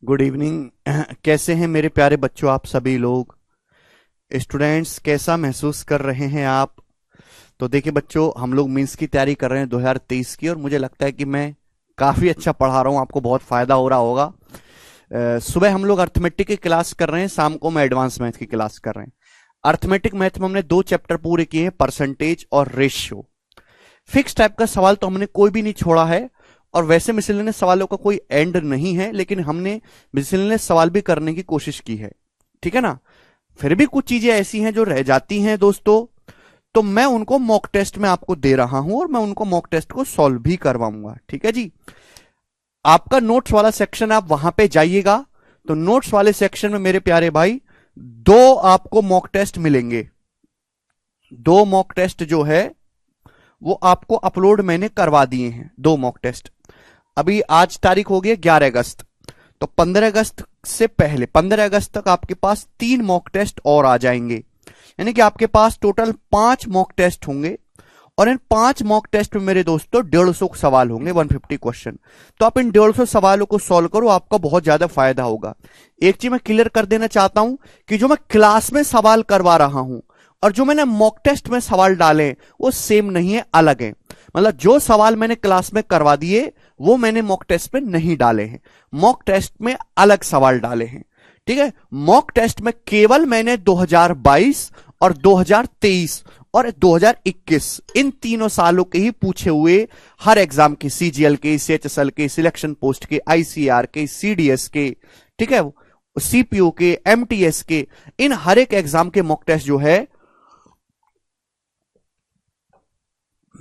Good evening. कैसे हैं मेरे प्यारे बच्चों, आप सभी लोग स्टूडेंट्स, कैसा महसूस कर रहे हैं आप? तो देखिए बच्चों, हम लोग मींस की तैयारी कर रहे हैं 2023 की, और मुझे लगता है कि मैं काफ़ी अच्छा पढ़ा रहा हूँ, आपको बहुत फ़ायदा हो रहा होगा। सुबह हम लोग अर्थमेटिक की क्लास कर रहे हैं, शाम को मैं एडवांस मैथ की क्लास कर रहे हैं। अर्थमेटिक मैथ में हमने 2 चैप्टर पूरे किए हैं, परसेंटेज और रेशियो। फिक्स टाइप का सवाल तो हमने कोई भी नहीं छोड़ा है, और वैसे मिसलेनियस सवालों का कोई एंड नहीं है, लेकिन हमने मिसलेनियस सवाल भी करने की कोशिश की है। ठीक है ना? फिर भी कुछ चीजें ऐसी हैं जो रह जाती हैं दोस्तों, तो मैं उनको मॉक टेस्ट में आपको दे रहा हूं, और मैं उनको मॉक टेस्ट को सॉल्व भी करवाऊंगा। ठीक है जी? आपका नोट्स वाला सेक्शन, आप वहां पे जाइएगा, तो नोट्स वाले सेक्शन में मेरे प्यारे भाई 2 आपको मॉक टेस्ट मिलेंगे। 2 मॉक टेस्ट जो है वो आपको अपलोड मैंने करवा दिए हैं, 2 मॉक टेस्ट। अभी आज तारीख हो गई 11 अगस्त, तो 15 अगस्त से पहले 15 अगस्त तक आपके पास 3 मॉक टेस्ट और आ जाएंगे, यानी कि आपके पास टोटल 5 मॉक टेस्ट होंगे। और इन 5 मॉक टेस्ट में मेरे दोस्तों 150 सवाल होंगे, 150 क्वेश्चन। तो आप इन 150 सवालों को सॉल्व करो, आपका बहुत ज्यादा फायदा होगा। एक चीज मैं क्लियर कर देना चाहता हूं कि जो मैं क्लास में सवाल करवा रहा हूं और जो मैंने मॉक टेस्ट में सवाल डाले वो सेम नहीं है, अलग है। मतलब जो सवाल मैंने क्लास में करवा दिए वो मैंने मॉक टेस्ट में नहीं डाले हैं, मॉक टेस्ट में अलग सवाल डाले हैं। ठीक है? मॉक टेस्ट में केवल मैंने 2022 और 2023 और 2021 इन तीनों सालों के ही पूछे हुए हर एग्जाम के, सीजीएल के, सीएचएसएल के, सिलेक्शन पोस्ट के, आईसीआर के, सीडीएस के, ठीक है, सीपीओ के, एमटीएस के, इन हर एक एग्जाम के मॉक टेस्ट जो है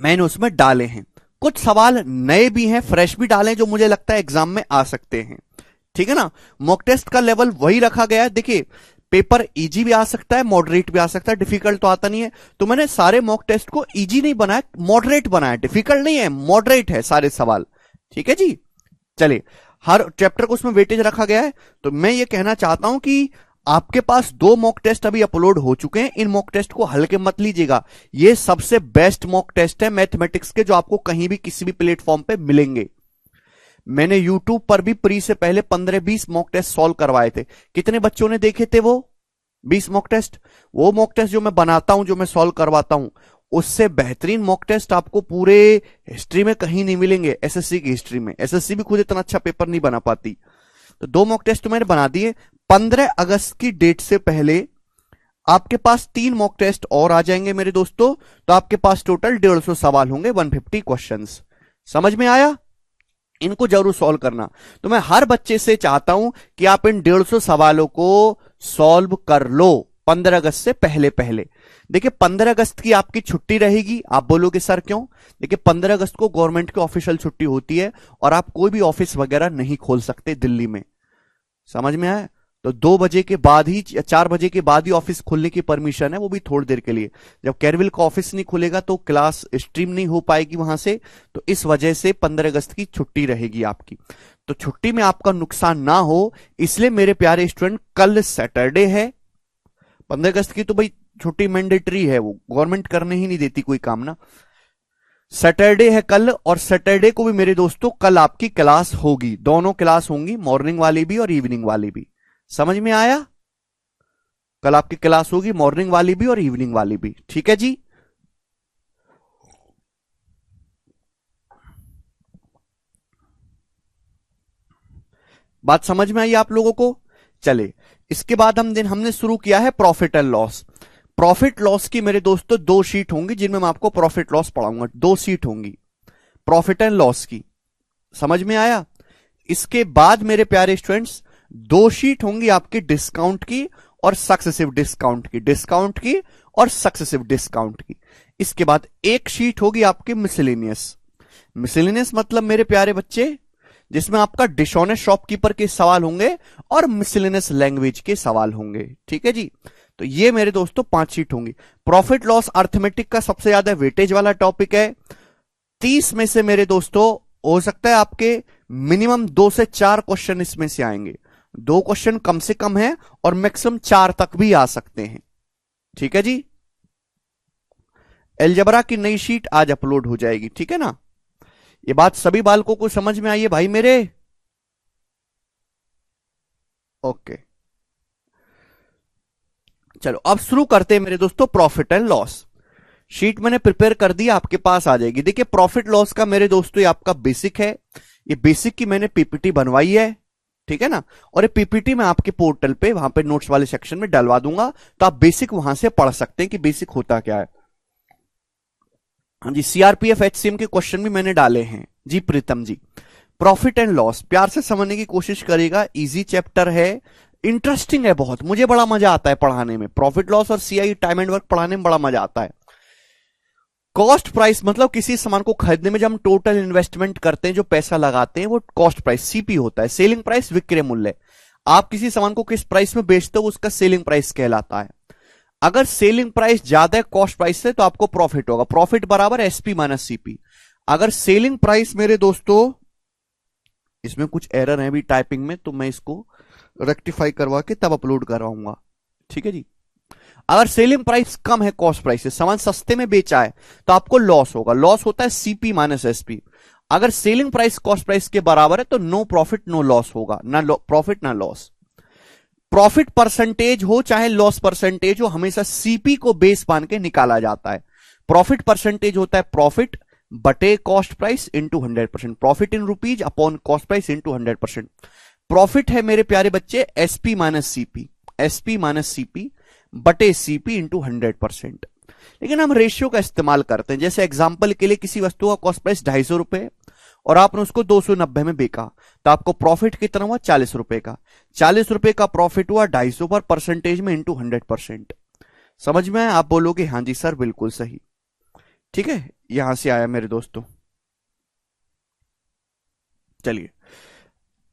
मैंने उसमें डाले हैं। कुछ सवाल नए भी हैं, फ्रेश भी डाले, जो मुझे लगता है एग्जाम में आ सकते हैं। ठीक है ना? मॉक टेस्ट का लेवल वही रखा गया है। देखिए, पेपर इजी भी आ सकता है, मॉडरेट भी आ सकता है, डिफिकल्ट तो आता नहीं है। तो मैंने सारे मॉक टेस्ट को इजी नहीं बनाया, मॉडरेट बनाया, डिफिकल्ट नहीं है, मॉडरेट है सारे सवाल। ठीक है जी? चलिए, हर चैप्टर को उसमें वेटेज रखा गया है। तो मैं ये कहना चाहता हूं कि आपके पास 2 मॉक टेस्ट अभी अपलोड हो चुके हैं, इन मॉक टेस्ट को हल्के मत लीजिएगा। ये सबसे बेस्ट मॉक टेस्ट है मैथमेटिक्स के, जो आपको कहीं भी किसी भी प्लेटफॉर्म पे मिलेंगे। मैंने यूट्यूब पर भी प्री से पहले 15-20 मॉक टेस्ट सॉल्व करवाए थे। कितने बच्चों ने देखे थे वो 20 मॉक टेस्ट? वो मॉक टेस्ट जो मैं बनाता हूं, जो मैं सॉल्व करवाता हूं, उससे बेहतरीन मॉक टेस्ट आपको पूरे हिस्ट्री में कहीं नहीं मिलेंगे। एसएससी की हिस्ट्री में, एसएससी भी खुद इतना अच्छा पेपर नहीं बना पाती। तो 2 मॉक टेस्ट तो मैंने बना दिए। 15 अगस्त की डेट से पहले आपके पास 3 मॉक टेस्ट और आ जाएंगे मेरे दोस्तों। तो आपके पास टोटल 150 सवाल होंगे, 150 क्वेश्चंस। समझ में आया? इनको जरूर सॉल्व करना। तो मैं हर बच्चे से चाहता हूं कि आप इन 150 सवालों को सॉल्व कर लो 15 अगस्त से पहले पहले। देखिए, 15 अगस्त की आपकी छुट्टी रहेगी। आप बोलोगे सर क्यों? देखिए, 15 अगस्त को गवर्नमेंट की ऑफिशियल छुट्टी होती है, और आप कोई भी ऑफिस वगैरह नहीं खोल सकते दिल्ली में। समझ में आया? तो 2 बजे के बाद ही या 4 बजे के बाद ही ऑफिस खुलने की परमिशन है, वो भी थोड़ी देर के लिए। जब कैरविल का ऑफिस नहीं खुलेगा तो क्लास स्ट्रीम नहीं हो पाएगी वहां से। तो इस वजह से 15 अगस्त की छुट्टी रहेगी आपकी। तो छुट्टी में आपका नुकसान ना हो, इसलिए मेरे प्यारे स्टूडेंट, कल सैटरडे है। 15 अगस्त की तो भाई छुट्टी मैंडेटरी है, वो गवर्नमेंट करने ही नहीं देती कोई काम ना। सैटरडे है कल, और सैटरडे को भी मेरे दोस्तों कल आपकी क्लास होगी। दोनों क्लास होंगी, मॉर्निंग वाली भी और इवनिंग वाली भी। समझ में आया? कल आपकी क्लास होगी, मॉर्निंग वाली भी और इवनिंग वाली भी। ठीक है जी? बात समझ में आई आप लोगों को? चले, इसके बाद हमने शुरू किया है profit and loss. Profit loss की मेरे दोस्तों 2 शीट होंगी, जिनमें मैं आपको प्रॉफिट लॉस पढ़ाऊंगा। 2 शीट होंगी प्रॉफिट एंड लॉस की। समझ में आया? इसके बाद मेरे प्यारे स्टूडेंट्स 2 शीट होंगी आपकी डिस्काउंट की और सक्सेसिव डिस्काउंट की, डिस्काउंट की और सक्सेसिव डिस्काउंट की। इसके बाद 1 शीट होगी आपकी मिसलेनियस। मिसलेनियस मतलब मेरे प्यारे बच्चे, जिसमें आपका डिशॉनेस्ट शॉपकीपर के सवाल होंगे और मिसलेनियस लैंग्वेज के सवाल होंगे। ठीक है जी? तो ये मेरे दोस्तों 5 शीट होंगी। प्रॉफिट लॉस अर्थमेटिक का सबसे ज्यादा वेटेज वाला टॉपिक है। 30 में से मेरे दोस्तों हो सकता है आपके मिनिमम 2 से 4 क्वेश्चन इसमें से आएंगे। 2 क्वेश्चन कम से कम है, और मैक्सिमम 4 तक भी आ सकते हैं। ठीक है जी? एलजबरा की नई शीट आज अपलोड हो जाएगी। ठीक है ना? ये बात सभी बालकों को समझ में आई है भाई मेरे? ओके, चलो अब शुरू करते हैं मेरे दोस्तों प्रॉफिट एंड लॉस। शीट मैंने प्रिपेयर कर दी, आपके पास आ जाएगी। देखिए प्रॉफिट लॉस का मेरे दोस्तों ये आपका बेसिक है, ये बेसिक की मैंने पीपीटी बनवाई है, ठीक है ना। और ये पीपीटी मैं आपके पोर्टल पे वहां पे नोट्स वाले सेक्शन में डलवा दूंगा, तो आप बेसिक वहां से पढ़ सकते हैं कि बेसिक होता क्या है। हाँ जी, सीआरपीएफ एचसीएम के क्वेश्चन भी मैंने डाले हैं जी प्रीतम जी। प्रॉफिट एंड लॉस प्यार से समझने की कोशिश करेगा, इजी चैप्टर है, इंटरेस्टिंग है बहुत, मुझे बड़ा मजा आता है पढ़ाने में। प्रॉफिट लॉस और सीआई टाइम एंड वर्क पढ़ाने में बड़ा मजा आता है। कॉस्ट प्राइस मतलब किसी सामान को खरीदने में जब हम टोटल इन्वेस्टमेंट करते हैं, जो पैसा लगाते हैं, वो कॉस्ट प्राइस सीपी होता है। सेलिंग प्राइस विक्रय मूल्य, आप किसी सामान को किस प्राइस में बेचते हो उसका सेलिंग प्राइस कहलाता है। अगर सेलिंग प्राइस ज्यादा है कॉस्ट प्राइस से तो आपको प्रॉफिट होगा, प्रॉफिट बराबर एसपी माइनस सीपी। अगर सेलिंग प्राइस मेरे दोस्तों, इसमें कुछ एरर है भी टाइपिंग में, तो मैं इसको रेक्टिफाई करवा के तब अपलोड करवाऊंगा, ठीक है जी। अगर सेलिंग प्राइस कम है कॉस्ट प्राइस से, सामान सस्ते में बेचा है, तो आपको लॉस होगा, लॉस होता है सीपी माइनस एसपी। अगर सेलिंग प्राइस कॉस्ट प्राइस के बराबर है तो नो प्रॉफिट नो लॉस होगा, ना प्रॉफिट ना लॉस। प्रॉफिट परसेंटेज हो चाहे लॉस परसेंटेज हो, हमेशा सीपी को बेस मान के निकाला जाता है। प्रॉफिट परसेंटेज होता है प्रॉफिट बटे cost price into 100%, profit in rupees upon cost price into 100%। Profit है मेरे प्यारे बच्चे SP minus CP, SP minus CP बटे सीपी इंटू 100%। लेकिन हम रेशियो का इस्तेमाल करते हैं, जैसे एग्जांपल के लिए किसी वस्तु का कॉस्ट प्राइस 250 रुपए और आपने उसको 290 में बेचा, तो आपको प्रॉफिट कितना हुआ 40 रुपए का। 40 रुपए का प्रॉफिट हुआ 250 पर, परसेंटेज में इंटू 100%। समझ में आया? आप बोलोगे हाँ जी सर बिल्कुल सही, ठीक है, यहां से आया मेरे दोस्तों। चलिए,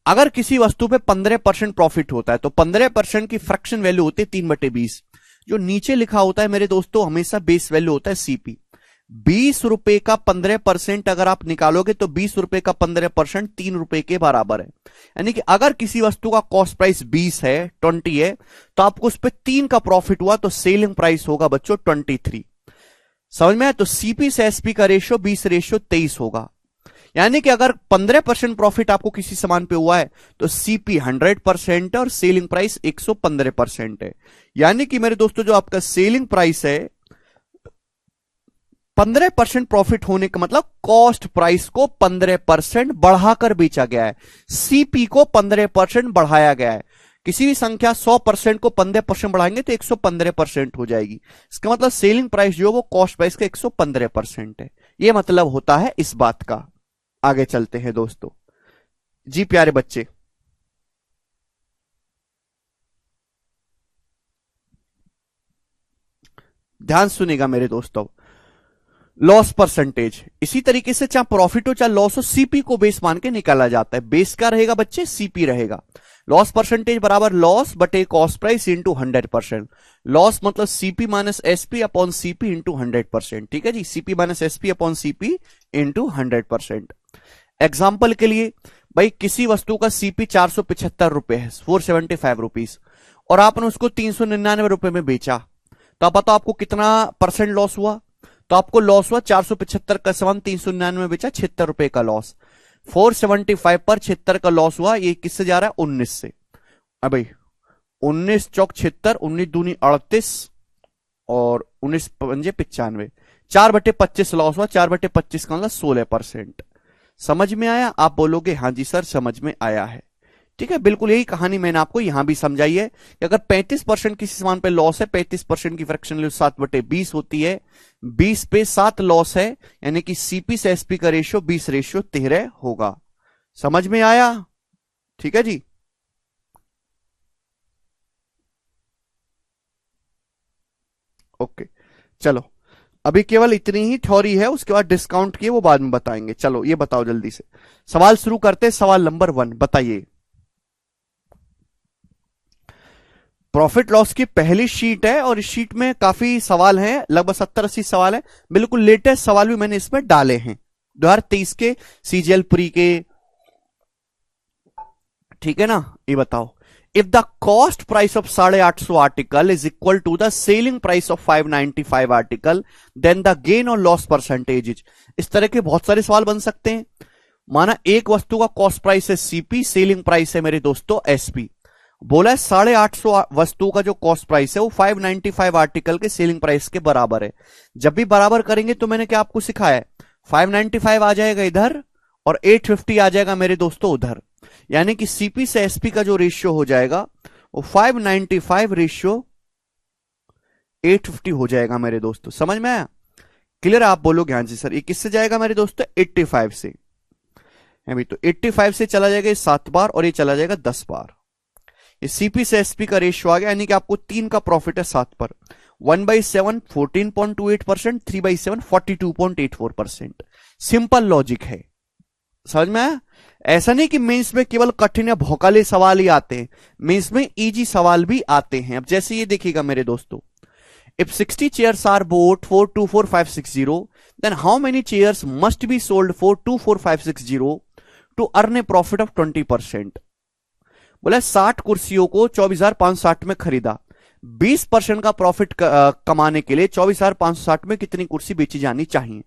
अगर किसी वस्तु पे 15% प्रॉफिट होता है तो 15% की फ्रैक्शन वैल्यू होती है 3/20। जो नीचे लिखा होता है मेरे दोस्तों हमेशा बेस वैल्यू होता है सीपी। 20 रुपए का 15% अगर आप निकालोगे तो 20 रुपए का 15% 3 रुपए के बराबर है। यानी कि अगर किसी वस्तु का कॉस्ट प्राइस 20 है, 20 है, तो आपको उस पर 3 का प्रॉफिट हुआ तो सेलिंग प्राइस होगा बच्चों 23। समझ में आया? तो सीपी से एसपी का रेशियो 20:23 होगा। यानी कि अगर 15% प्रॉफिट आपको किसी सामान पे हुआ है तो सीपी 100% है और सेलिंग प्राइस 115% है। यानी कि मेरे दोस्तों जो आपका सेलिंग प्राइस है 15% प्रॉफिट होने का मतलब कॉस्ट प्राइस को 15% बढ़ाकर बेचा गया है, सीपी को 15% बढ़ाया गया है। किसी भी संख्या 100% को 15% बढ़ाएंगे तो 115% हो जाएगी। इसका मतलब सेलिंग प्राइस जो वो कॉस्ट प्राइस का 115% है। यह मतलब होता है इस बात का। आगे चलते हैं दोस्तों जी प्यारे बच्चे। ध्यान सुनेगा मेरे दोस्तों, लॉस परसेंटेज इसी तरीके से चाहे प्रॉफिट हो चाहे लॉस हो सीपी को बेस मान के निकाला जाता है। बेस क्या रहेगा बच्चे? सीपी रहेगा। लॉस परसेंटेज बराबर लॉस बटे कॉस्ट प्राइस इंटू 100%। लॉस मतलब CP minus SP upon CP into 100%, ठीक है जी। CP minus SP upon CP into 100%। Example के लिए भाई किसी वस्तु का सीपी 475 रुपए है, 475 रुपीज, और आपने उसको 399 रुपए में बेचा, तो आप बताओ आपको कितना परसेंट लॉस हुआ? तो आपको लॉस हुआ 475 का सामान 399 में बेचा, 76 रुपए का लॉस। 475 पर 76 का लॉस हुआ, ये किससे जा रहा है? 19 से। अब भाई 19 चौक 76, 19 दूनी 38 और 19 पंजे 95, 4/25 लॉस हुआ। 4/25 का मतलब 16%। समझ में आया? आप बोलोगे हाँ जी सर समझ में आया है, ठीक है। बिल्कुल यही कहानी मैंने आपको यहां भी समझाई है कि अगर 35% किसी सामान पे लॉस है, 35% की फ्रैक्शन वैल्यू 7/20 होती है, 20 पे 7 लॉस है, यानी कि सीपी से एसपी का रेशियो 20:13 होगा। समझ में आया? ठीक है जी। ओके चलो, अभी केवल इतनी ही थ्योरी है, उसके बाद डिस्काउंट की वो बाद में बताएंगे। चलो ये बताओ जल्दी से, सवाल शुरू करते हैं। सवाल नंबर 1 बताइए। प्रॉफिट लॉस की पहली शीट है और इस शीट में काफी सवाल हैं, लगभग 70-80 सवाल है। बिल्कुल लेटेस्ट सवाल भी मैंने इसमें डाले हैं 2023 के सीजीएल प्री के, ठीक है ना। ये बताओ, if the cost price of 850 article is equal to the selling price of 595 article, then the gain or loss percentage is. इस तरह के बहुत सारे सवाल बन सकते हैं। माना एक वस्तु का कॉस्ट प्राइस है सीपी, सेलिंग प्राइस है मेरे दोस्तों एसपी, बोला है 850 वस्तु का जो कॉस्ट प्राइस है वो 595 आर्टिकल के सेलिंग प्राइस के बराबर है। जब भी बराबर करेंगे तो मैंने क्या आपको सिखाया है, 595 आ जाएगा इधर और 850 आ जाएगा मेरे दोस्तों उधर, यानी कि सीपी से एसपी का जो रेशियो हो जाएगा वो 595 रेशियो 850 हो जाएगा मेरे दोस्तों। समझ में आया? क्लियर? आप बोलोगे हाँ जी सर, ये किससे जाएगा मेरे दोस्तों? 85 से है भी, तो 85 से चला जाएगा 7 बार और ये चला जाएगा 10 बार। ये सीपी से एसपी का रेशियो आ गया, यानी कि आपको 3 का प्रॉफिट है 7 पर। 1/7 14.28%, 3/7 42.84%। सिंपल लॉजिक है, समझ में आया? ऐसा नहीं कि मेंस में केवल कठिन या भौकाले सवाल ही आते हैं, मेंस में इजी सवाल भी आते हैं। अब जैसे ये देखिएगा मेरे दोस्तों, if 60 chairs are bought for 24560, then how many chairs must be sold for 24560 to earn a profit of 20%? बोला 60 कुर्सियों को 24,560 में खरीदा, 20% का प्रॉफिट कमाने के लिए 24,560 में कितनी कुर्सी बेची जानी चाहिए?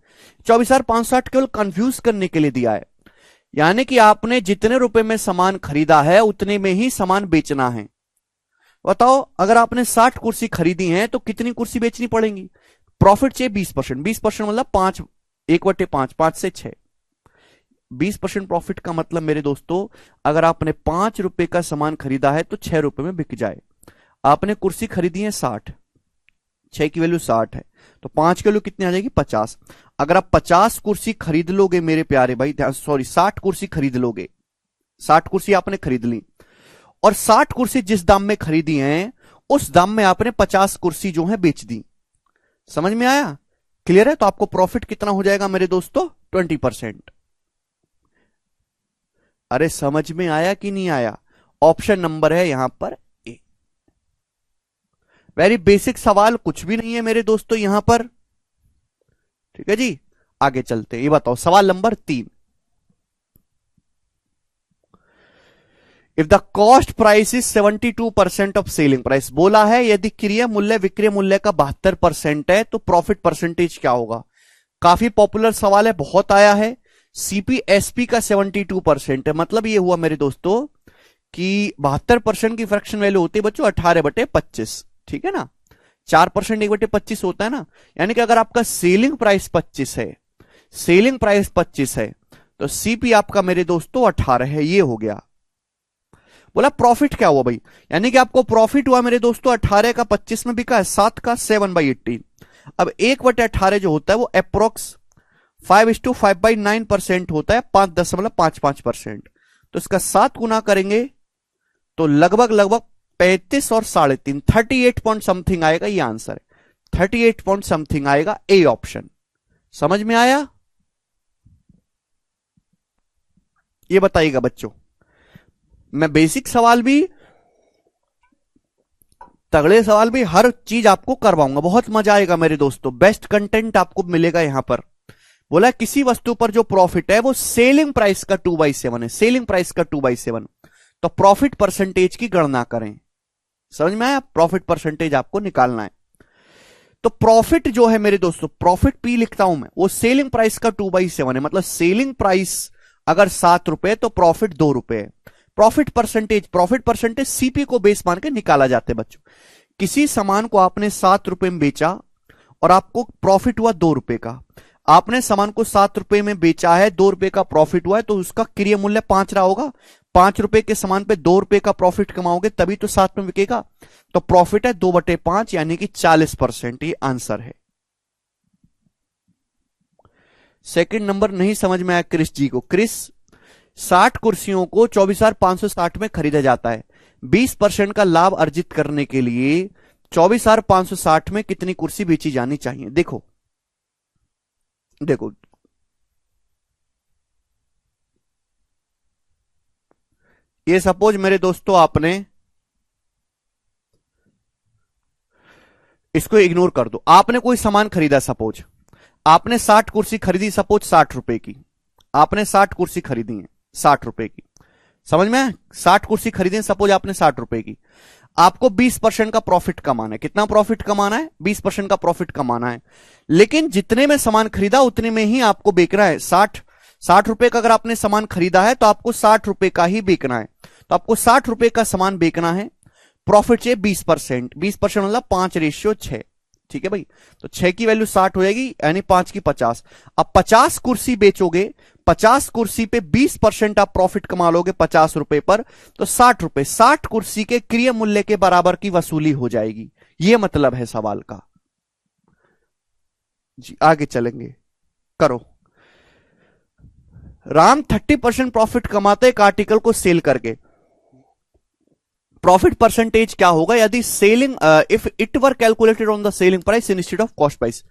24,560 केवल कंफ्यूज करने के लिए दिया है, यानी कि आपने जितने रुपए में सामान खरीदा है उतने में ही सामान बेचना है। बताओ, अगर आपने 60 कुर्सी खरीदी है तो कितनी कुर्सी बेचनी पड़ेगी? प्रॉफिट चाहिए 20%, 20% मतलब 5, 1/5, 5 से 6, 20% प्रॉफिट का मतलब मेरे दोस्तों, अगर आपने 5 रुपए का सामान खरीदा है तो 6 रुपए में बिक जाए। आपने कुर्सी खरीदी है 60, 6 की वैल्यू 60 है, तो 5 की वैल्यू कितनी आ जाएगी? 50। अगर आप 50 कुर्सी खरीद लोगे मेरे प्यारे भाई, सॉरी 60 कुर्सी खरीद लोगे, 60 कुर्सी आपने खरीद ली और 60 कुर्सी जिस दाम में खरीदी हैं उस दाम में आपने 50 कुर्सी जो है बेच दी। समझ में आया? क्लियर है? तो आपको प्रॉफिट कितना हो जाएगा मेरे दोस्तों? 20%। अरे समझ में आया कि नहीं आया? ऑप्शन नंबर है यहां पर ए। वेरी बेसिक सवाल, कुछ भी नहीं है मेरे दोस्तों यहां पर। ठीक है जी, आगे चलते हैं। ये बताओ सवाल number 3, if the cost price is 72% of selling price, बोला है यदि क्रय मूल्य विक्रय मूल्य का 72% है तो प्रॉफिट परसेंटेज क्या होगा? काफी पॉपुलर सवाल है, बहुत आया है। सीपीएसपी का 72% है, मतलब ये हुआ मेरे दोस्तों कि 72% की फ्रैक्शन वैल्यू होती है बच्चों 18/25, ठीक है ना? 4% 1/25 होता है ना, यानी कि अगर आपका सेलिंग प्राइस 25 है, सेलिंग प्राइस 25 है तो सीपी आपका मेरे दोस्तों 18 है। ये हो गया। बोला प्रॉफिट क्या हुआ भाई, यानी कि आपको प्रॉफिट हुआ मेरे दोस्तों 18 का 25 में बिका है, 7 का 7/18। अब 1/18 जो होता है वो अप्रोक्स 5:5/9% होता है, 5.55%। तो इसका 7 गुना करेंगे तो लगभग 35 और 3.5, 38 पॉइंट समथिंग आएगा। ये आंसर है 38 पॉइंट समथिंग आएगा, ए ऑप्शन। समझ में आया? ये बताइएगा बच्चों, मैं बेसिक सवाल भी, तगड़े सवाल भी, हर चीज आपको करवाऊंगा, बहुत मजा आएगा मेरे दोस्तों, बेस्ट कंटेंट आपको मिलेगा यहां पर। बोला किसी वस्तु पर जो प्रॉफिट है वो सेलिंग प्राइस का 2/7 है, सेलिंग प्राइस का 2/7, तो प्रॉफिट परसेंटेज की गणना करें। समझ में आया? प्रॉफिट परसेंटेज आपको निकालना है। तो प्रॉफिट जो है मेरे दोस्तों, प्रॉफिट पी लिखता हूं मैं, वो सेलिंग प्राइस का 2/7 है, मतलब सेलिंग प्राइस अगर 7 रुपए तो प्रॉफिट 2 रुपए है। प्रॉफिट परसेंटेज सीपी को बेस मान के निकाला जाता है बच्चों। किसी सामान को आपने 7 रुपए में बेचा और आपको प्रॉफिट हुआ 2 रुपए का, आपने सामान को 7 रुपए में बेचा है, 2 रुपए का प्रॉफिट हुआ है, तो उसका क्रय मूल्य 5 रहा होगा। 5 रुपए के सामान पे 2 रुपए का प्रॉफिट कमाओगे तभी तो 7 में बिकेगा, तो प्रॉफिट है 2/5 यानी कि 40%। ये आंसर है। सेकंड नंबर नहीं समझ में आया क्रिस जी को। क्रिस, 60 कुर्सियों को 24,560 में खरीदा जाता है, 20% का लाभ अर्जित करने के लिए 24,560 में कितनी कुर्सी बेची जानी चाहिए? देखो ये सपोज मेरे दोस्तों, आपने इसको इग्नोर कर दो, आपने कोई सामान खरीदा, सपोज आपने 60 कुर्सी खरीदी, सपोज 60 रुपए की, आपने 60 कुर्सी खरीदी है 60 रुपए की। समझ में? 60 कुर्सी खरीदी है सपोज आपने 60 रुपए की, आपको 20% का प्रॉफिट कमाना है। कितना प्रॉफिट कमाना है? 20% का प्रॉफिट कमाना है, लेकिन जितने में सामान खरीदा उतने में ही आपको बेचना है। 60 रुपए का अगर आपने सामान खरीदा है तो आपको 60 रुपए का ही बेचना है। तो आपको 60 रुपए का सामान बेचना है, प्रॉफिट चाहिए 20%, 20% मतलब 5:6। ठीक है भाई, तो 6 की वैल्यू 60 हो जाएगी, यानी 5 की 50। अब 50 कुर्सी बेचोगे, 50 कुर्सी पे 20% आप प्रॉफिट कमा लोगे 50 रुपए पर, तो 60 रुपए 60 कुर्सी के क्रय मूल्य के बराबर की वसूली हो जाएगी। यह मतलब है सवाल का जी। आगे चलेंगे, करो। राम 30% प्रॉफिट कमाते एक आर्टिकल को सेल करके, प्रॉफिट परसेंटेज क्या होगा यदि selling if it were calculated on the selling price instead of cost price.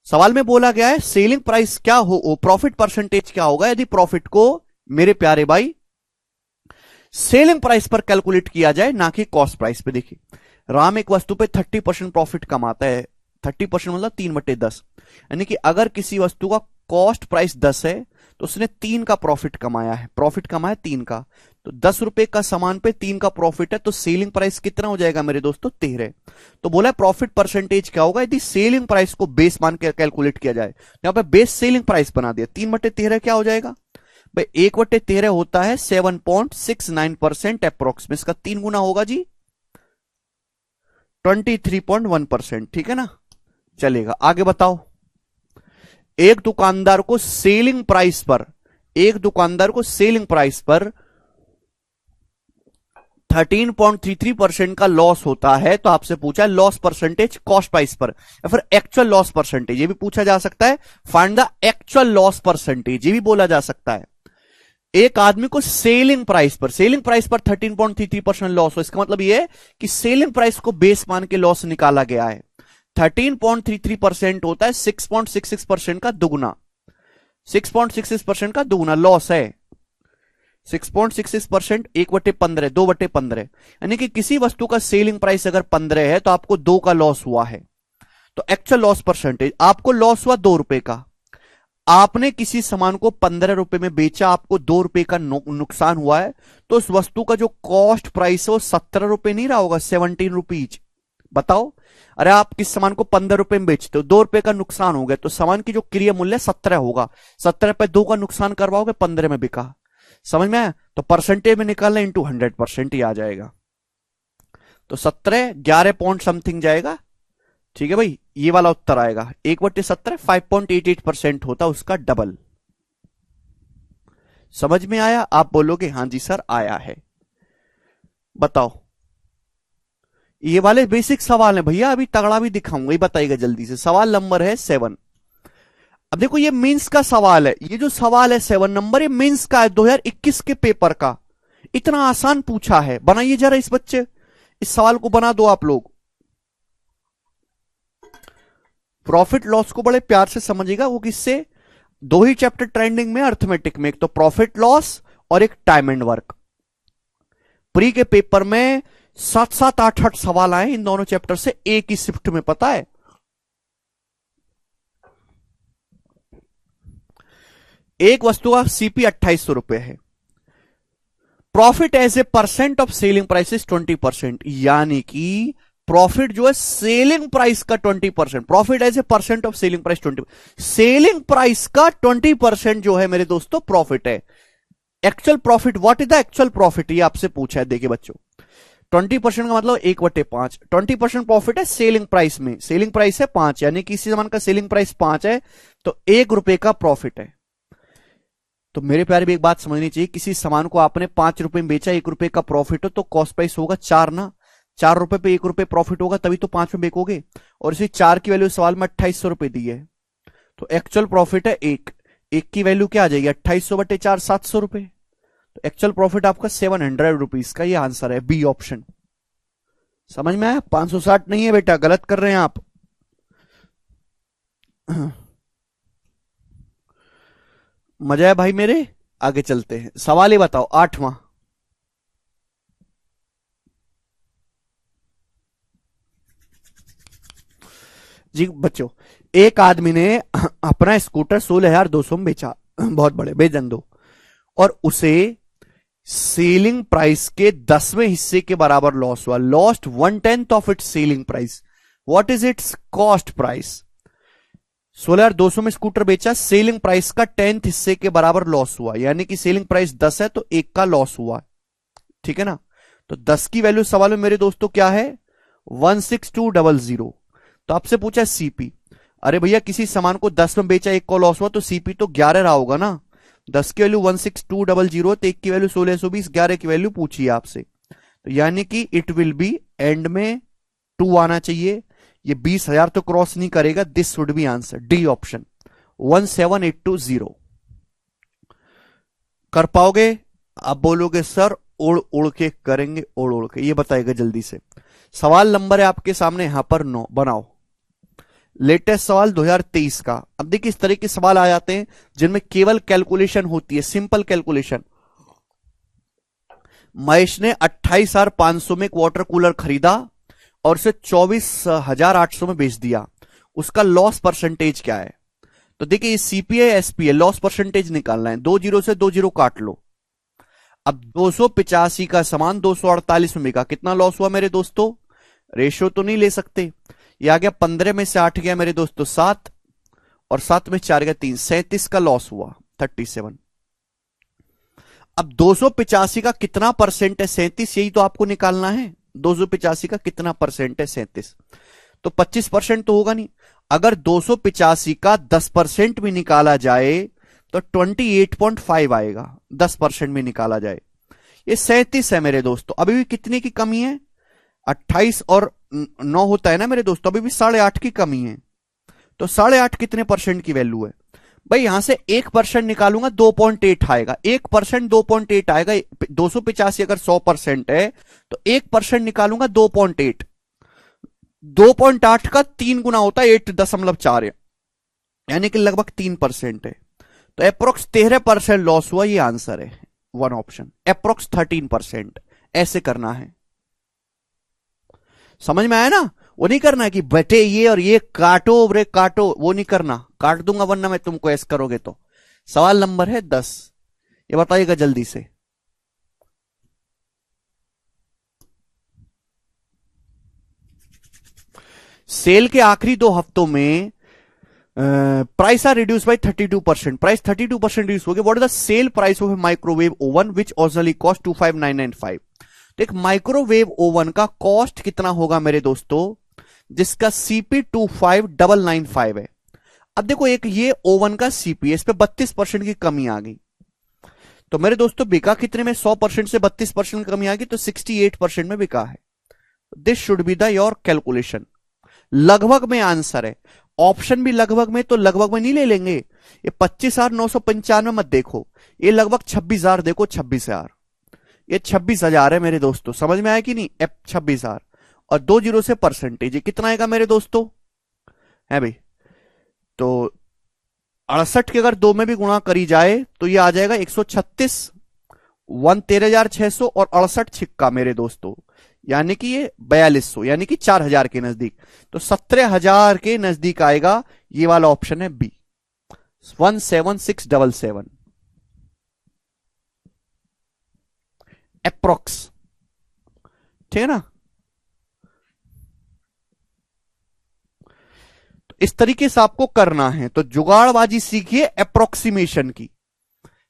सवाल में बोला गया है सेलिंग प्राइस क्या हो, प्रॉफिट परसेंटेज क्या होगा यदि प्रॉफिट को मेरे प्यारे भाई सेलिंग प्राइस पर कैलकुलेट किया जाए, ना कि कॉस्ट प्राइस पे। देखिए, राम एक वस्तु पे 30% प्रॉफिट कमाता है, 30% मतलब 3/10, यानी कि अगर किसी वस्तु का कॉस्ट प्राइस 10 है तो उसने 3 का प्रॉफिट कमाया है, प्रॉफिट कमाया 3 का, तो 10 रुपए का सामान पे 3 का प्रॉफिट है, तो सेलिंग प्राइस कितना हो जाएगा मेरे दोस्तों, 13। तो बोला प्रॉफिट परसेंटेज क्या होगा यदि सेलिंग प्राइस को बेस मान के कैलकुलेट किया जाए। यहां पे बेस सेलिंग प्राइस बना दिया, 3/13 क्या हो जाएगा भाई, 1/13 होता है 7.69% अप्रोक्स, इसका 3 गुना होगा जी, 23.1%। ठीक है ना, चलेगा। आगे बताओ, एक दुकानदार को सेलिंग प्राइस पर, एक दुकानदार को सेलिंग प्राइस पर 13.33% का लॉस होता है, तो आपसे पूछा लॉस परसेंटेज कॉस्ट प्राइस पर या फिर एक्चुअल लॉस परसेंटेज, ये भी पूछा जा सकता है। Find the actual loss percentage, ये भी बोला जा सकता है। एक आदमी को सेलिंग प्राइस पर 13.33% लॉस हो, इसका मतलब ये है कि सेलिंग प्राइस को बेस मान के लॉस निकाला गया है। 13.33% होता है 6.66% का दुगुना, 6.66% का दुगुना लॉस है। 6.66% 1/15, 2/15, यानी कि किसी वस्तु का सेलिंग प्राइस अगर 15 है तो आपको 2 का लॉस हुआ है। तो एक्चुअल लॉस परसेंटेज, आपको लॉस हुआ 2 रुपए का, आपने किसी सामान को 15 रुपए में बेचा, आपको 2 रुपए का नुकसान हुआ है, तो उस वस्तु का जो कॉस्ट प्राइस है वो 17 रुपए नहीं रहा होगा, 17 रुपीज। बताओ, अरे आप किस सामान को 15 रुपए में बेचते हो, 2 रुपए का नुकसान हो गया, तो सामान की जो क्रय मूल्य 17 होगा, 17 पे 2 का नुकसान करवाओगे, 15 में बिका। समझ में आया? तो परसेंटेज में निकालना इंटू 100% ही आ जाएगा, तो 17 11 पॉइंट समथिंग जाएगा। ठीक है भाई, ये वाला उत्तर आएगा 1/17 5.88% होता उसका डबल। समझ में आया? आप बोलोगे हां जी सर आया है। बताओ, ये वाले बेसिक सवाल है भैया, अभी तगड़ा भी दिखाऊंगा, ये बताइएगा जल्दी से। सवाल नंबर है 7। अब देखो ये मेंस का सवाल है, ये जो सवाल है 7 नंबर, ये मेंस का है 2021 के पेपर का। इतना आसान पूछा है, बनाइए जरा इस बच्चे, इस सवाल को बना दो आप लोग। प्रॉफिट लॉस को बड़े प्यार से समझिएगा, वो किससे, 2 ही चैप्टर ट्रेंडिंग में अर्थमेटिक में, एक तो प्रॉफिट लॉस और एक टाइम एंड वर्क। प्री के पेपर में 7-7 8-8 सवाल आए इन दोनों चैप्टर से एक ही शिफ्ट में, पता है। एक वस्तु का सीपी 2800 रुपए है, profit as a percent of selling price is 20%, यानी कि प्रॉफिट जो है सेलिंग प्राइस का 20%, profit as a percent of selling price 20%, selling price का 20% जो है मेरे दोस्तों प्रॉफिट है। Actual profit, what is the actual profit, ये आपसे पूछा है। देखिए बच्चों, 20% का मतलब 1/5, 20% प्रॉफिट है सेलिंग प्राइस में, सेलिंग प्राइस है 5, यानी किसी सामान का सेलिंग प्राइस 5 है तो 1 रुपए का प्रॉफिट है। तो मेरे प्यारे भी एक बात समझनी चाहिए, किसी सामान को आपने 5 रुपए में बेचा, 1 रुपए का प्रॉफिट हो, तो कॉस्ट प्राइस होगा 4 ना, 4 रुपए पे 1 रुपए प्रॉफिट होगा, तभी तो 5 में बेचोगे। और इसी 4 की वैल्यू सवाल में 2800 रुपए दी है, तो एक्चुअल प्रॉफिट है 1, 1 की वैल्यू क्या आ जाएगी 2800/4 700 रुपए, तो एक्चुअल प्रॉफिट आपका 700 रुपीज का, ये आंसर है बी ऑप्शन। समझ में आया? 560 नहीं है बेटा, गलत कर रहे हैं आप। मजा है भाई मेरे? आगे चलते हैं, सवाल ये बताओ 8वां। जी बच्चों, एक आदमी ने अपना स्कूटर 16,200 में बेचा, बहुत बड़े बेचन दो, और उसे सेलिंग प्राइस के 10वें हिस्से के बराबर लॉस हुआ, lost 1/10 of its selling price, what is it's cost price. 16,200 में स्कूटर बेचा, सेलिंग प्राइस का 10th हिस्से के बराबर लॉस हुआ, यानी कि सेलिंग प्राइस 10 है तो 1 का लॉस हुआ। ठीक है ना। तो 10 की वैल्यू सवाल में मेरे दोस्तों क्या है, 16200। तो आपसे पूछा सीपी, अरे भैया किसी सामान को 10 में बेचा, एक को लॉस हुआ, तो सीपी तो 11 रहा होगा ना। 10 की वैल्यू 16200, तो एक की वैल्यू 1620, 11 की वैल्यू पूछी है आपसे। तो यानी कि इट विल बी एंड में 2 आना चाहिए। ये 20,000 तो क्रॉस नहीं करेगा। This should be answer, D option 17820। कर पाओगे? आप बोलोगे सर उड़ उड़ के करेंगे, उड़ उड़ के। ये बताएगा जल्दी से। सवाल नंबर है आपके सामने यहां पर 9, बनाओ। लेटेस्ट सवाल 2023 का। अब देखिए इस तरह के सवाल आ जाते हैं जिनमें केवल कैलकुलेशन होती है, सिंपल कैलकुलेशन। महेश ने 28,500 में एक वाटर कूलर खरीदा और उसे 24,800 में बेच दिया। उसका लॉस परसेंटेज क्या है? तो देखिए ये सीपीए एसपीए, लॉस परसेंटेज निकालना है। 2 जीरो से 2 जीरो काट लो। अब 285 का सामान 248 में बिका, कितना लॉस हुआ मेरे दोस्तों? रेशियो तो नहीं ले सकते। ये आ गया 15 में से 8 गया मेरे दोस्तों 7, और 7 में 4 गया 3, 37 का लॉस हुआ, 37। अब 285 का कितना परसेंट है? 37, यही तो आपको निकालना है। 285 का कितना परसेंट है? 37। तो 25% तो होगा नहीं। अगर 285 का 10% भी निकाला जाए तो 28.5 आएगा, 10% में निकाला जाए। ये 37 है मेरे दोस्तों। अभी भी कितने की कमी है? 28 और 9 होता है ना मेरे दोस्तों, अभी भी 8.5 की कमी है। तो 8.5 कितने परसेंट की वैल्यू है भाई? यहां से 1% निकालूंगा 2.8 आएगा। 1% 2.8 आएगा। 285 अगर 100% है तो 1% निकालूंगा 2.8। 2.8 का 3 गुना होता है 8.4, यानी कि लगभग 3% है। तो अप्रोक्स 13% लॉस हुआ। ये आंसर है 1 ऑप्शन, अप्रोक्स 13%। ऐसे करना है। समझ में आया ना? वो नहीं करना है कि बटे ये और ये काटो ब्रेक काटो, वो नहीं करना। काट दूंगा वरना मैं तुमको ऐसे करोगे तो। सवाल नंबर है 10, ये बताइएगा जल्दी से। सेल के आखिरी 2 हफ्तों में price are reduce by 32%। Price 32% reduce हो गया। What is the sale price of a microwave oven which originally cost 25995? तो एक माइक्रोवेव ओवन का कॉस्ट कितना होगा मेरे दोस्तों, जिसका सीपी 25995 है। अब देखो एक ये ओवन का सीपी, इस पे 32% की कमी आ गई। तो मेरे दोस्तों बिका कितने में? 100% से 32% की कमी आ गई तो 68% में बिका है। This should be the your calculation. लगभग में आंसर है। ऑप्शन भी लगभग में, तो लगभग में नहीं ले लेंगे। ये 25,995 मत देखो, ये लगभग 26,000 देखो, 26,000। ये 26,000 है मेरे दोस्तों। समझ में आया कि नहीं? 26,000 और 2 जीरो से परसेंटेज कितना आएगा मेरे दोस्तों? है भाई, तो 68 के अगर 2 में भी गुणा करी जाए तो ये आ जाएगा 136, 13,600 और 68 छिक्का मेरे दोस्तों, यानी कि ये 4200, यानी कि 4,000 के नजदीक। तो 17,000 के नजदीक आएगा। ये वाला ऑप्शन है बी, 17677 अप्रोक्स। ठीक है ना? तो इस तरीके से आपको करना है। तो जुगाड़बाजी सीखिए अप्रोक्सीमेशन की।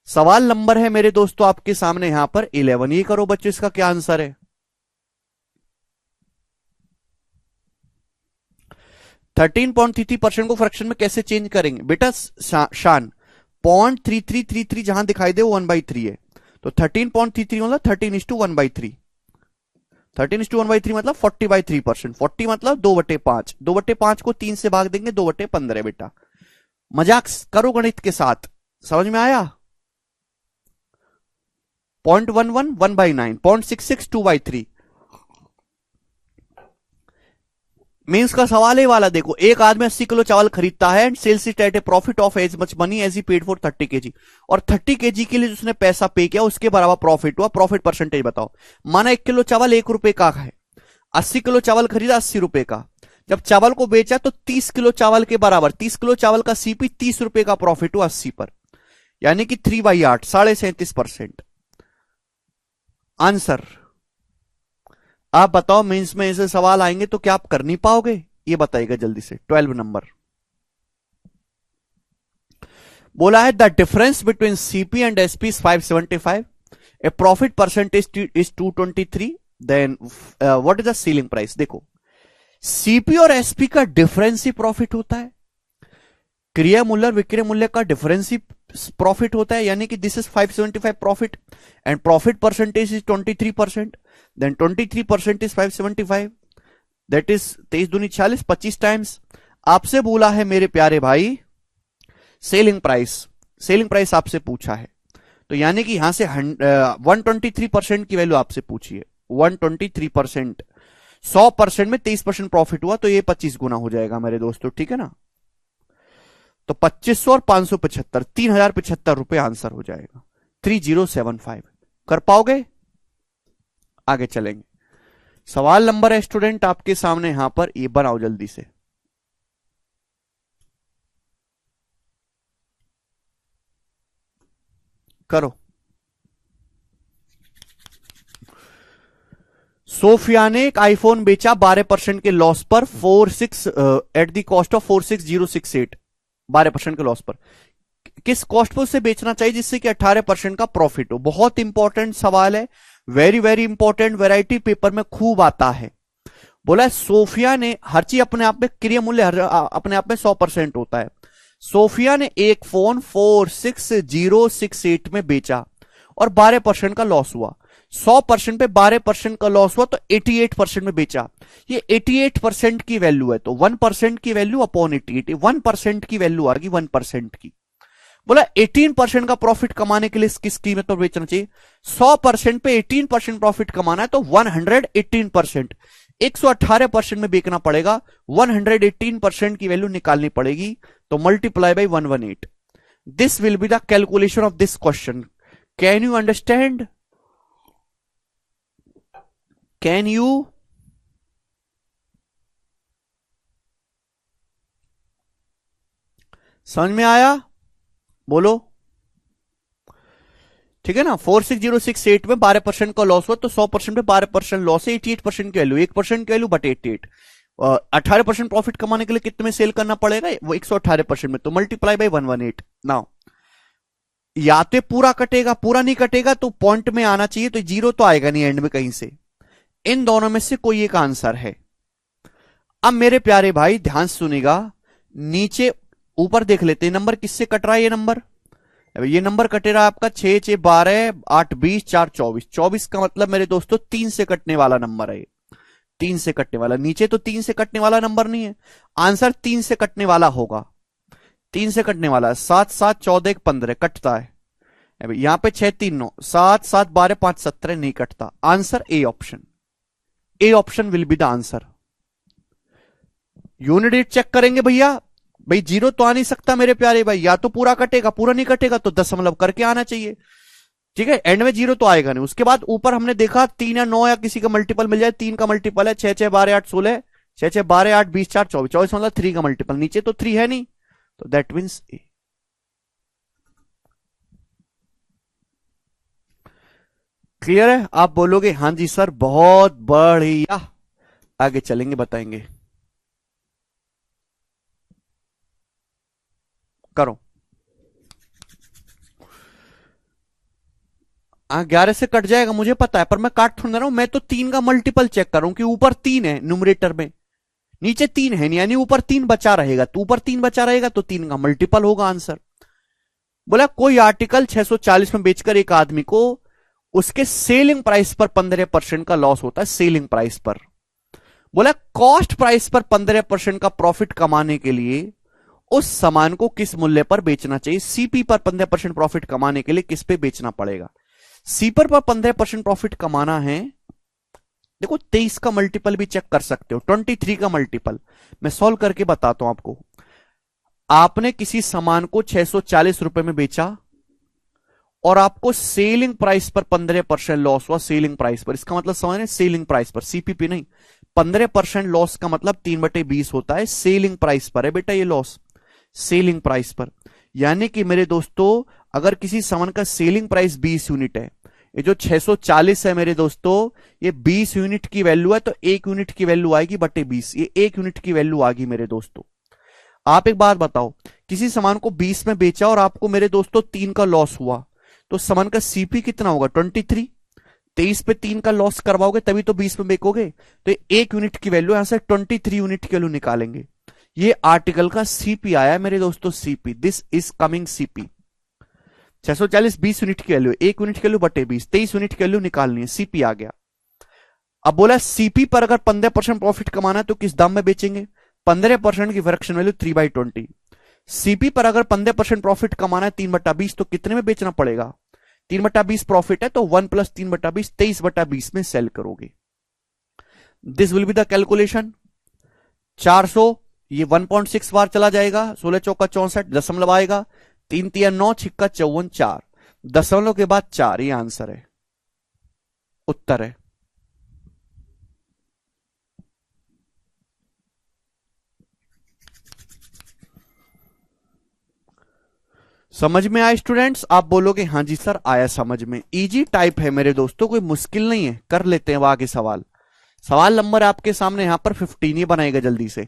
सवाल नंबर है मेरे दोस्तों आपके सामने यहां पर 11। ये करो बच्चों, इसका क्या आंसर है? 13.33% को फ्रैक्शन में कैसे चेंज करेंगे बेटा? शान 0.3333 जहां दिखाई दे वो 1/3 है। तो 13.33 मतलब 13:1/3। 13:1/3 मतलब 40/3%। 40 मतलब 2/5। 2/5 को 3 से भाग देंगे, 2/15 बेटा। मजाक करो गणित के साथ। समझ में आया? 0.11 1/9, 0.66 2/3। मीन्स का सवाल है वाला। देखो एक आदमी 80 किलो चावल खरीदता है and sells it at a profit of as much money as he paid for 30 KG. और 30 केजी के लिए उसने पैसा पे किया, उसके बराबर प्रॉफिट हुआ। प्रॉफिट परसेंटेज बताओ। माना 1 किलो चावल 1 रुपए का है, 80 किलो चावल खरीदा 80 रुपए का। जब चावल को बेचा तो 30 किलो चावल के बराबर, 30 किलो चावल का सीपी 30 रुपए का प्रॉफिट हुआ 80 पर, यानी कि 3/8, 37.5%। आंसर आप बताओ। मेंस में ऐसे सवाल आएंगे तो क्या आप कर नहीं पाओगे? ये बताइएगा जल्दी से। 12 नंबर बोला है the difference between CP and SP is 575। A profit percentage is 223, then what is the selling price. देखो सीपी और एसपी का डिफरेंस ही प्रॉफिट होता है, क्रिया मूल्य और विक्रय मूल्य का डिफरेंस ही प्रॉफिट होता है, यानी कि this is 575 profit and profit percentage is 23%, then 23% is 575, that is 23 दूनी 40, 25 टाइम्स। आपसे बोला है मेरे प्यारे भाई सेलिंग प्राइस आपसे पूछा है, तो यानी कि यहां से 123% की वैल्यू आपसे पूछी है। 123%, 100% में 23% प्रॉफिट हुआ तो ये 25 गुना हो जाएगा मेरे दोस्तों, ठीक है ना। तो 2500 और 575, 3075 रुपए आंसर हो जाएगा। 3075 कर पाओगे? आगे चलेंगे। सवाल नंबर है स्टूडेंट आपके सामने यहां पर, ये बनाओ जल्दी से। करो। सोफिया ने एक आईफोन बेचा 12% के लॉस पर 46 एट द कॉस्ट ऑफ 46068, 12% के लॉस पर। किस कॉस्ट पर उसे बेचना चाहिए जिससे कि 18% का प्रॉफिट हो? बहुत इंपॉर्टेंट सवाल है, very very important, variety paper में खूब आता है। बोला सोफिया ने, हर चीज अपने आप में क्रिया मूल्य अपने आप में 100% होता है। सोफिया ने एक फोन 46068 में बेचा और 12% का लॉस हुआ। 100% पे 12% का लॉस हुआ तो 88% में बेचा। ये 88% की वैल्यू है, तो 1% की वैल्यू अपॉन 88, 1% की वैल्यू आ गई 1% की। बोला 18% का प्रॉफिट कमाने के लिए किस कीमत पर बेचना चाहिए? 100% पे 18% प्रॉफिट कमाना है तो 118%, 118% में बेचना पड़ेगा। 118% की वैल्यू निकालनी पड़ेगी, तो multiply by 118। This will be the calculation of this question. Can you understand? Can you? समझ में आया? बोलो। ठीक है ना। 46068 में 12% का लॉस हुआ तो 100% पे 12% लॉस है, 88% की वैल्यू, 1% की वैल्यू बट 88। 18% प्रॉफिट कमाने के लिए कितने में सेल करना पड़ेगा? वो 118% में, तो मल्टीप्लाई बाई 118। नाउ या तो पूरा कटेगा, पूरा नहीं कटेगा तो पॉइंट में आना चाहिए, तो जीरो तो आएगा नहीं एंड में कहीं से। इन दोनों में से कोई एक आंसर है। अब मेरे प्यारे भाई ध्यान सुनिएगा, नीचे ऊपर देख लेते हैं नंबर किससे कट रहा है। ये नंबर कटे रहा आपका 6 6 12 8 20 4 24। 24 का मतलब मेरे दोस्तों 3 से कटने वाला नंबर है। 3 से कटने वाला, नीचे तो 3 से कटने वाला नंबर नहीं है, आंसर 3 से कटने वाला होगा। 3 से कटने वाला है। 7 7 14 1 15 कटता है। यहां पे 6 3 9, 7 7 12 5 17 नहीं कटता। Answer A option, A option will be the answer. Unit check करेंगे भैया, भाई जीरो तो आ नहीं सकता मेरे प्यारे भाई, या तो पूरा कटेगा, पूरा नहीं कटेगा तो दशमलव करके आना चाहिए। ठीक है, एंड में जीरो तो आएगा नहीं। उसके बाद ऊपर हमने देखा 3 या 9 या किसी का मल्टीपल मिल जाए, 3 का मल्टीपल है 6 6 12 8 16, 6 6 12 8 20 4 24, 24 मतलब 3 का मल्टीपल, नीचे तो 3 है नहीं, तो दैट मीन्स ए। क्लियर है? आप बोलोगे हां जी सर बहुत बढ़िया। आगे चलेंगे, बताएंगे। करो। 11 से कट जाएगा मुझे पता है, पर मैं काट थोड़ा रहा हूं, मैं तो 3 का मल्टीपल चेक कर रहा हूं कि ऊपर 3 है न्यूमरेटर में, नीचे 3 है नहीं, यानी ऊपर 3 बचा रहेगा, तो ऊपर 3 बचा रहेगा तो 3 का मल्टीपल होगा आंसर। बोला कोई आर्टिकल 640 में बेचकर एक आदमी को उसके सेलिंग प्राइस पर 15% का लॉस होता है, सेलिंग प्राइस पर। बोला कॉस्ट प्राइस पर 15% का प्रॉफिट कमाने के लिए उस सामान को किस मूल्य पर बेचना चाहिए? सीपी पर 15% प्रॉफिट कमाने के लिए किस पे बेचना पड़ेगा? सीपर पर 15% प्रॉफिट कमाना है। देखो 23 का मल्टीपल भी चेक कर सकते हो, 23 का मल्टीपल मैं सॉल्व करके बताता हूं आपको। आपने किसी सामान को 640 रुपए में बेचा और आपको सेलिंग प्राइस पर 15% लॉस हुआ, सेलिंग प्राइस पर, इसका मतलब समझ रहे, सेलिंग प्राइस पर, सीपीपी नहीं। 15% लॉस का मतलब 3/20 होता है, सेलिंग प्राइस पर है बेटा ये लॉस, सेलिंग प्राइस पर। यानी कि मेरे दोस्तों अगर किसी सामान का सेलिंग प्राइस 20 यूनिट है, ये जो 640 है मेरे दोस्तों, ये 20 यूनिट की वैल्यू है, तो 1 यूनिट की वैल्यू आएगी बटे 20, ये 1 यूनिट की वैल्यू आ गई मेरे दोस्तों। आप एक बात बताओ, किसी सामान को 20 में बेचा और आपको मेरे दोस्तों 3 का लॉस हुआ, तो सामान का सीपी कितना होगा 23। 23 पे 3 का लॉस करवाओगे तभी तो 20 में बेचोगे। तो 1 यूनिट की वैल्यू यहां से 23 यूनिट की वैल्यू निकालेंगे। ये आर्टिकल का सीपी आया मेरे दोस्तों, CP, this is coming CP 640। 20 unit की वैल्यू, 1 यूनिट की वैल्यू बटे 20, 23 यूनिट की वैल्यू निकालनी है, सीपी आ गया। अब बोला सीपी पर अगर 15% प्रॉफिट कमाना है तो किस दाम में बेचेंगे। 15% की फ्रैक्शन वैल्यू 3/20। सीपी पर अगर 15% प्रॉफिट कमाना है 3/20 तो कितने में बेचना पड़ेगा। 3/20 प्रॉफिट है तो 1 + 3/20 23/20 में सेल करोगे। This will be the calculation. 400 ये 1.6 बार चला जाएगा, 16 चौका 64, दशमलव आएगा, 3 तिया 9, छिक्का 54, 4 दशमलव के बाद 4, ये आंसर है, उत्तर है। समझ में आया स्टूडेंट्स। आप बोलोगे हां जी सर आया समझ में। इजी टाइप है मेरे दोस्तों, कोई मुश्किल नहीं है, कर लेते हैं आगे सवाल। सवाल नंबर आपके सामने यहां पर 15 ही बनाएगा जल्दी से।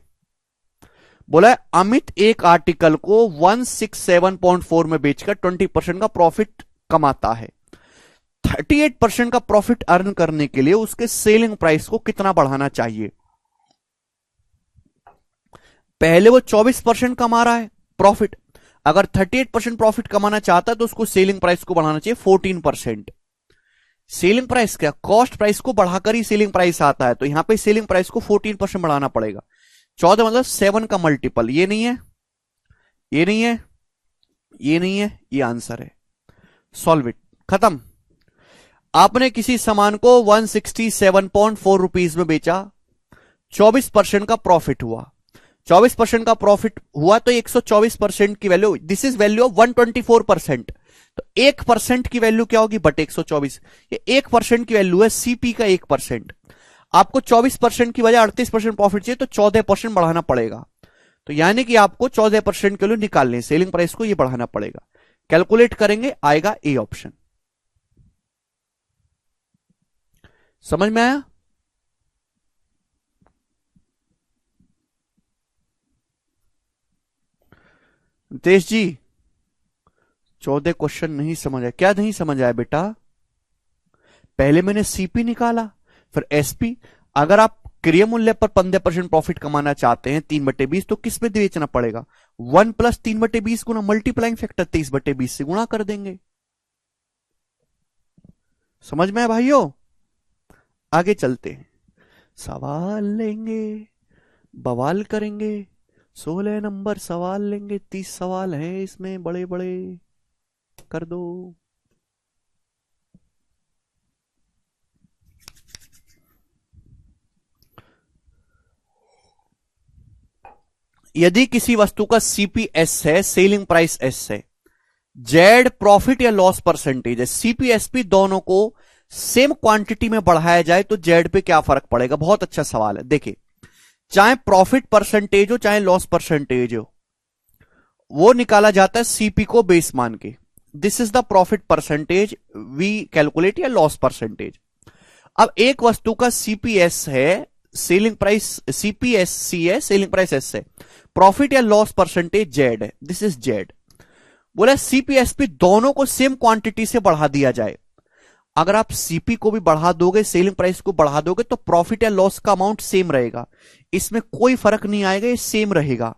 बोला है अमित एक आर्टिकल को 167.4 में बेचकर 20% का प्रॉफिट कमाता है। 38% का प्रॉफिट अर्न करने के लिए उसके सेलिंग प्राइस को कितना बढ़ाना चाहिए। पहले वो 24% कमा रहा है प्रॉफिट, अगर 38% प्रॉफिट कमाना चाहता है तो उसको सेलिंग प्राइस को बढ़ाना चाहिए 14%। सेलिंग प्राइस क्या, कॉस्ट प्राइस को बढ़ाकर ही सेलिंग प्राइस आता है, तो यहां पे सेलिंग प्राइस को 14% बढ़ाना पड़ेगा। 14 मतलब 7 का मल्टीपल, ये नहीं है, ये नहीं है, ये नहीं है, ये आंसर है। सॉल्व इट, खत्म। आपने किसी सामान को 167.4 रुपीज में बेचा, 24% का प्रॉफिट हुआ। 24% का प्रॉफिट हुआ तो 124% की value, this is value of 124%। तो 1% की वैल्यू क्या होगी बटे 124, ये 1% की वैल्यू है सीपी का 1%। आपको 24% की वजह 38% प्रॉफिट चाहिए तो 14% बढ़ाना पड़ेगा। तो यानी कि आपको 14% की वैल्यू निकालनी है, सेलिंग प्राइस को ये बढ़ाना पड़ेगा। कैलकुलेट करेंगे, आएगा ए ऑप्शन। समझ में आया। देश जी 14 क्वेश्चन नहीं समझ आया, क्या नहीं समझ आया बेटा। पहले मैंने सीपी निकाला फिर एसपी। अगर आप क्रय मूल्य पर 15% प्रॉफिट कमाना चाहते हैं 3/20 तो किस पे बेचना पड़ेगा। 1 + 3/20 गुना मल्टीप्लाइंग फैक्टर 23/20 से गुणा कर देंगे। समझ में है भाइयों। आगे चलते हैं, सवाल लेंगे, बवाल करेंगे। 16 नंबर सवाल लेंगे, 30 सवाल हैं इसमें बड़े बड़े, कर दो। यदि किसी वस्तु का सीपीएस है, सेलिंग प्राइस एस है, जेड प्रॉफिट या लॉस परसेंटेज है, सीपीएसपी दोनों को सेम क्वांटिटी में बढ़ाया जाए तो जेड पे क्या फर्क पड़ेगा। बहुत अच्छा सवाल है। देखिए, चाहे प्रॉफिट परसेंटेज हो चाहे लॉस परसेंटेज हो, वो निकाला जाता है सीपी को बेस मान के। This is the profit percentage we calculate या लॉस परसेंटेज। अब एक वस्तु का सीपीएस है, सेलिंग प्राइस सीपीएससी है, सेलिंग प्राइस एस है, प्रॉफिट या लॉस परसेंटेज जेड है, दिस इज जेड। बोला सीपीएसपी दोनों को सेम क्वांटिटी से बढ़ा दिया जाए। अगर आप सीपी को भी बढ़ा दोगे, सेलिंग प्राइस को बढ़ा दोगे तो प्रॉफिट या लॉस का अमाउंट सेम रहेगा, इसमें कोई फर्क नहीं आएगा, ये सेम रहेगा।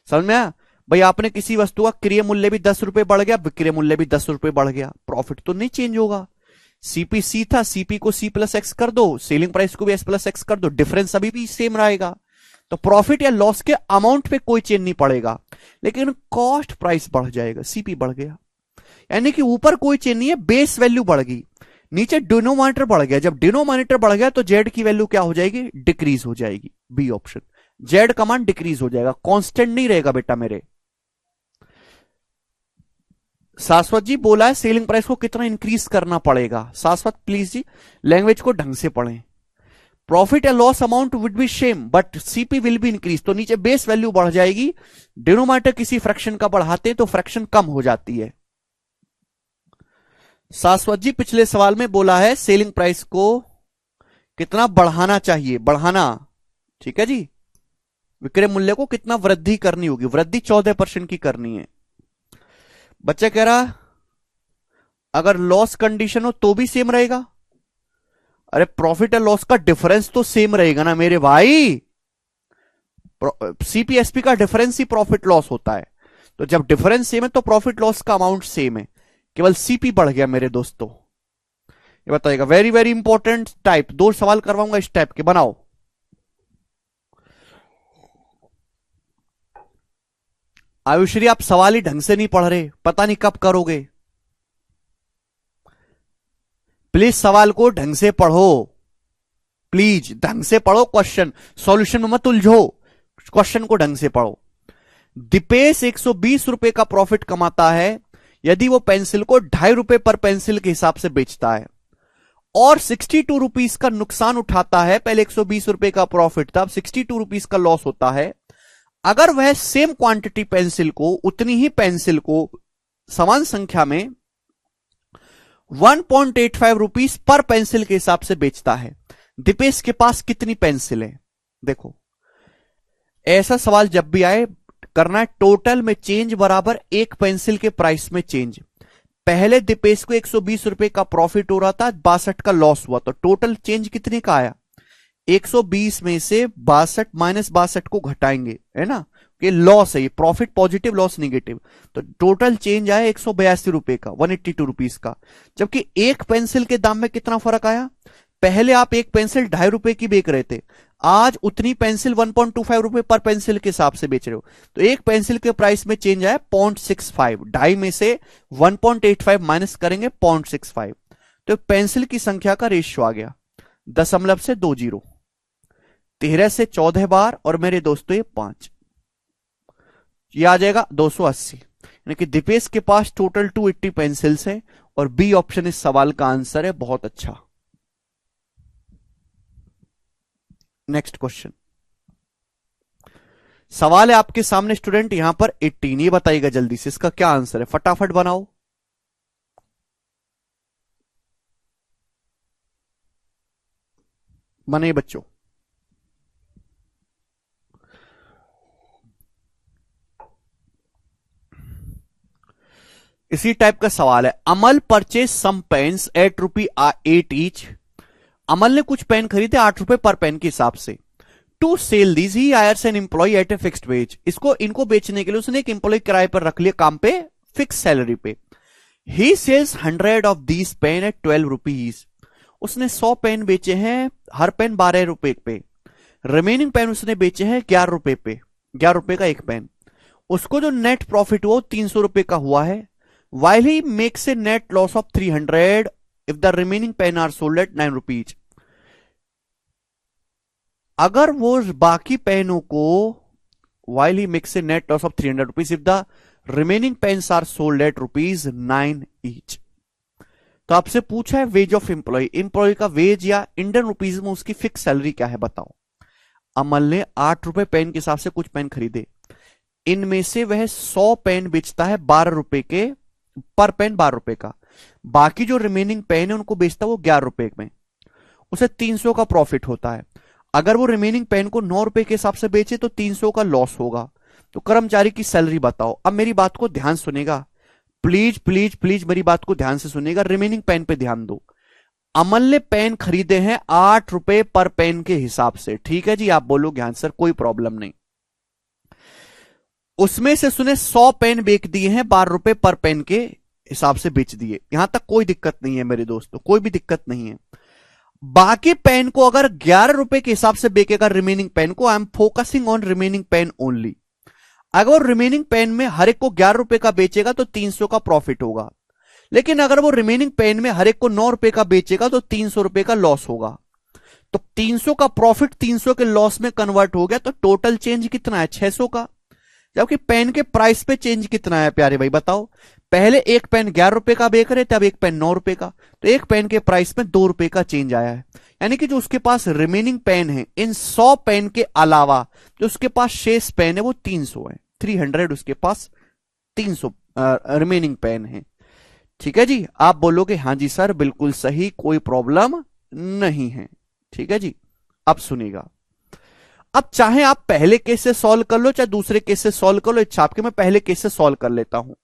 समझ में आया भाई। आपने किसी वस्तु का क्रय मूल्य भी 10 रुपए बढ़ गया, विक्रय मूल्य भी 10 रुपए बढ़ गया, प्रॉफिट तो नहीं चेंज होगा। सीपी सी था, सीपी को सी प्लस एक्स कर दो, सेलिंग प्राइस को भी एस प्लस एक्स कर दो, डिफरेंस अभी भी सेम रहेगा। तो प्रॉफिट या लॉस के अमाउंट पे कोई चेंज नहीं पड़ेगा, लेकिन कॉस्ट प्राइस बढ़ जाएगा, सीपी बढ़ गया। यानी कि ऊपर कोई चेंज नहीं है, बेस वैल्यू बढ़ गई, नीचे डिनोमिनेटर बढ़ गया। जब डिनोमिनेटर बढ़ गया तो जेड की वैल्यू क्या हो जाएगी, डिक्रीज हो जाएगी। B option, Z command decrease हो जाएगा, कांस्टेंट नहीं रहेगा बेटा मेरे। शाश्वत जी बोला है सेलिंग प्राइस को कितना इंक्रीज करना पड़ेगा। शाश्वत प्लीज जी लैंग्वेज को ढंग से पढ़ें। प्रॉफिट या loss amount would be same but CP will be increase, तो नीचे बेस वैल्यू बढ़ जाएगी। डिनोमिनेटर किसी फ्रैक्शन का बढ़ाते तो फ्रैक्शन कम हो जाती है। शाश्वत जी पिछले सवाल में बोला है सेलिंग प्राइस को कितना बढ़ाना चाहिए, बढ़ाना, ठीक है जी। विक्रय मूल्य को कितना वृद्धि करनी होगी, वृद्धि 14% की करनी है। बच्चा कह रहा अगर लॉस कंडीशन हो तो भी सेम रहेगा? अरे प्रॉफिट और लॉस का डिफरेंस तो सेम रहेगा ना मेरे भाई। सीपीएसपी का डिफरेंस ही प्रॉफिट लॉस होता है। तो जब डिफरेंस सेम है तो प्रॉफिट लॉस का अमाउंट सेम है, केवल सीपी बढ़ गया मेरे दोस्तों। ये बताइएगा, वेरी वेरी इंपॉर्टेंट टाइप, 2 सवाल करवाऊंगा इस टाइप के, बनाओ। आयुश्री आप सवाल ही ढंग से नहीं पढ़ रहे, पता नहीं कब करोगे। प्लीज सवाल को ढंग से पढ़ो, प्लीज ढंग से पढ़ो, क्वेश्चन सॉल्यूशन में मत उलझो, क्वेश्चन को ढंग से पढ़ो। दीपेश 120 रुपए का प्रॉफिट कमाता है यदि वो पेंसिल को 2.5 रुपए पर पेंसिल के हिसाब से बेचता है, और 62 रुपीस का नुकसान उठाता है। पहले 120 रुपए का प्रॉफिट था, अब 62 रुपीस का लॉस होता है। अगर वह सेम क्वांटिटी पेंसिल को, उतनी ही पेंसिल को समान संख्या में 1.85 रुपीस पर पेंसिल के हिसाब से बेचता है, दीपेश के पास कितनी पेंसिल है? देखो, ऐसा सवाल जब भी आए करना है टोटल में चेंज बराबर एक पेंसिल के प्राइस में चेंज। पहले दीपेश को 120 रुपए का प्रॉफिट हो रहा था, 62 का लॉस हुआ, तो टोटल चेंज कितने का आया? 120 में से 62 माइनस 62 को घटाएंगे, है ना, कि लॉस है ये, प्रॉफिट पॉजिटिव लॉस निगेटिव, तो टोटल चेंज आया 182 रुपए का, 182 रुपीस का। जबकि एक पेंसिल के दाम में कितना फर्क आया? पहले आप एक पेंसिल 2.5 रुपए की बेच रहे थे, आज उतनी पेंसिल 1.25 रुपए पर पेंसिल के हिसाब से बेच रहे हो, तो एक पेंसिल के प्राइस में चेंज आया 0.65। 2.5 में से 1.85 माइनस करेंगे 0.65, तो पेंसिल की संख्या का रेशियो आ गया 0.20। 13 से 14 बार, और मेरे दोस्तों ये 5, ये आ जाएगा 280। यानी कि दीपेश के पास टोटल 280 पेंसिल्स है, और बी ऑप्शन इस सवाल का आंसर है। बहुत अच्छा। नेक्स्ट क्वेश्चन, सवाल है आपके सामने स्टूडेंट, यहां पर 18, ये बताइएगा जल्दी से इसका क्या आंसर है, फटाफट बनाओ। बने बच्चों, इसी टाइप का सवाल है। Amal purchase some pens at ₹8 each. Amal ने कुछ पेन खरीदे 8 रुपए पर पेन के हिसाब से। To sell these he hires an employ at a fixed wage. इनको बेचने के लिए उसने एक एम्प्लॉय किराए पर रख लिया काम पे, फिक्स सैलरी पे। He sells 100 of these pen at 12 rupees. उसने 100 पेन बेचे हैं, हर पेन 12 रुपए पे। रिमेनिंग पेन उसने बेचे हैं 11 रुपए पे, 11 रुपए का एक पेन। उसको जो नेट प्रॉफिट हुआ 300 रुपए का हुआ है। while he makes a net loss of 300 if the remaining pen are sold at 9 rupees। अगर वो बाकी पेनों को while he makes a net loss of 300 rupees if the remaining pens are sold at ₹9 each। तो आपसे पूछा है ways of employ, employ का veg या इंडियन रुपीज में उसकी फिक्स सैलरी क्या है बताओ। अमल ने 8 रुपए पेन के हिसाब से कुछ पेन खरीदे, इनमें से वह 100 पेन बेचता है 12 रुपए के, पर पेन 12 रुपए का। बाकी जो रिमेनिंग पेन है उनको बेचता है वो 11 रुपए में, उसे 300 का प्रॉफिट होता है। अगर वो रिमेनिंग पेन को 9 रुपए के हिसाब से बेचे तो 300 का लॉस होगा। तो कर्मचारी की सैलरी बताओ। अब मेरी बात को ध्यान सुनेगा, प्लीज प्लीज प्लीज मेरी बात को ध्यान से सुनेगा, रिमेनिंग पेन पे ध्यान दो। अमल ने पेन खरीदे हैं 8 रुपए पर पेन के हिसाब से, ठीक है जी, आप बोलोगे आंसर, कोई प्रॉब्लम नहीं। उसमें से उसने 100 पेन बेच दिए हैं 12 रुपए पर पेन के हिसाब से बेच दिए, यहां तक कोई दिक्कत नहीं है मेरे दोस्तों, कोई भी दिक्कत नहीं है। बाकी पेन को अगर 11 रुपए के हिसाब से बेचेगा रिमेनिंग पेन को, I am focusing on remaining pen only. अगर रिमेनिंग पेन में हर एक को 11 रुपए का बेचेगा तो 300 का प्रॉफिट होगा, लेकिन अगर वो रिमेनिंग पेन में हर एक को 9 रुपए का बेचेगा तो 300 रुपए का लॉस होगा। तो 300 का प्रॉफिट 300 के लॉस में कन्वर्ट हो गया, तो टोटल चेंज कितना है 600 का। जबकि पेन के प्राइस पे चेंज कितना है प्यारे भाई बताओ। पहले एक पेन 11 रुपए का बेच रहे थे, अब एक पेन 9 रुपए का, तो एक पेन के प्राइस में 2 रुपए का चेंज आया है। यानी कि जो उसके पास रिमेनिंग पेन है, इन 100 पेन के अलावा जो उसके पास शेष पेन है वो 300 है, 300 उसके पास 300 रिमेनिंग पेन है। ठीक है जी, आप बोलोगे हाँ जी सर बिल्कुल सही, कोई प्रॉब्लम नहीं है। ठीक है जी, अब सुनिएगा। अब चाहे आप पहले केस से सॉल्व कर लो चाहे दूसरे केस से सॉल्व कर लो, इच्छा आपके, मैं पहले केस से सॉल्व कर लेता हूं।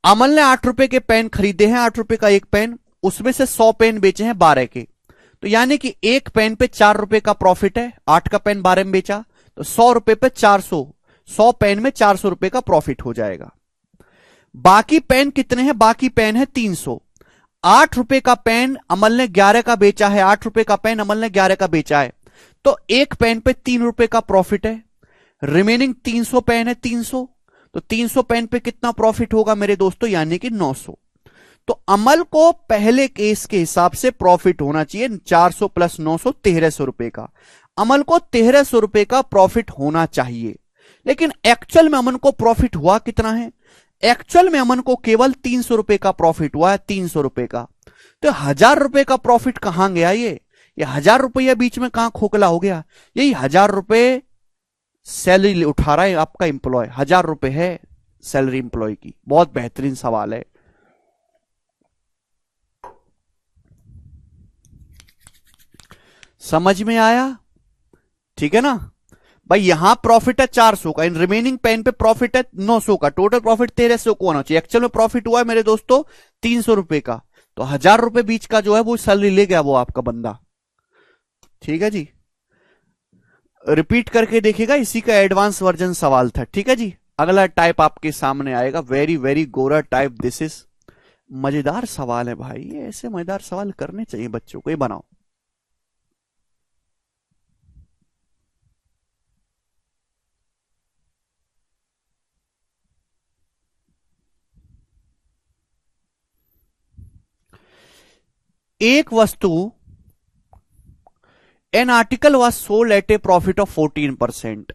अमल ने 8 रुपए के पेन खरीदे हैं, 8 रुपए का एक पेन, उसमें से 100 पेन बेचे हैं 12 के, तो यानी कि एक पेन पे 4 रुपए का प्रॉफिट है, 8 का पेन 12 में बेचा तो 100 रुपए पे 400, 100 पेन में 400 रुपए का प्रॉफिट हो जाएगा। बाकी पेन कितने हैं? बाकी पेन है 300। 8 रुपए का पेन अमल ने 11 का बेचा है, 8 रुपए का पेन अमल ने 11 का बेचा है, तो एक पेन पे 3 रुपए का प्रॉफिट है। रिमेनिंग 300 पेन है, 300, तो 300 पेन पे कितना प्रॉफिट होगा मेरे दोस्तों? यानी कि 900। तो अमल को पहले केस के हिसाब से प्रॉफिट होना चाहिए 400 प्लस 900, 1300 रुपए का। अमल को 1300 रुपए का प्रॉफिट होना चाहिए, लेकिन एक्चुअल में अमन को प्रॉफिट हुआ कितना है? एक्चुअल में अमन को केवल 300 रुपए का प्रॉफिट हुआ है, 300 रुपए का। तो 1000 रुपए का प्रॉफिट कहां गया? ये 1000 रुपया बीच में कहां खोखला हो गया? यही 1000 रुपए सैलरी उठा रहा है आपका एम्प्लॉय, 1000 रुपए है सैलरी एम्प्लॉय की। बहुत बेहतरीन सवाल है। समझ में आया? ठीक है ना भाई, यहां प्रॉफिट है 400 का, इन रिमेनिंग पेन पे प्रॉफिट है 900 का, टोटल प्रॉफिट 1300 को होना चाहिए। एक्चुअल में प्रॉफिट हुआ है मेरे दोस्तों 300 रुपए का, तो 1000 रुपए बीच का जो है वो सैलरी ले गया वो आपका बंदा। ठीक है जी, रिपीट करके देखिएगा, इसी का एडवांस वर्जन सवाल था। ठीक है जी, अगला टाइप आपके सामने आएगा, वेरी वेरी गोरा टाइप। दिस इज मजेदार सवाल है भाई, ये ऐसे मजेदार सवाल करने चाहिए बच्चों को। ये बनाओ, एक वस्तु, an article was sold at a profit of 14%.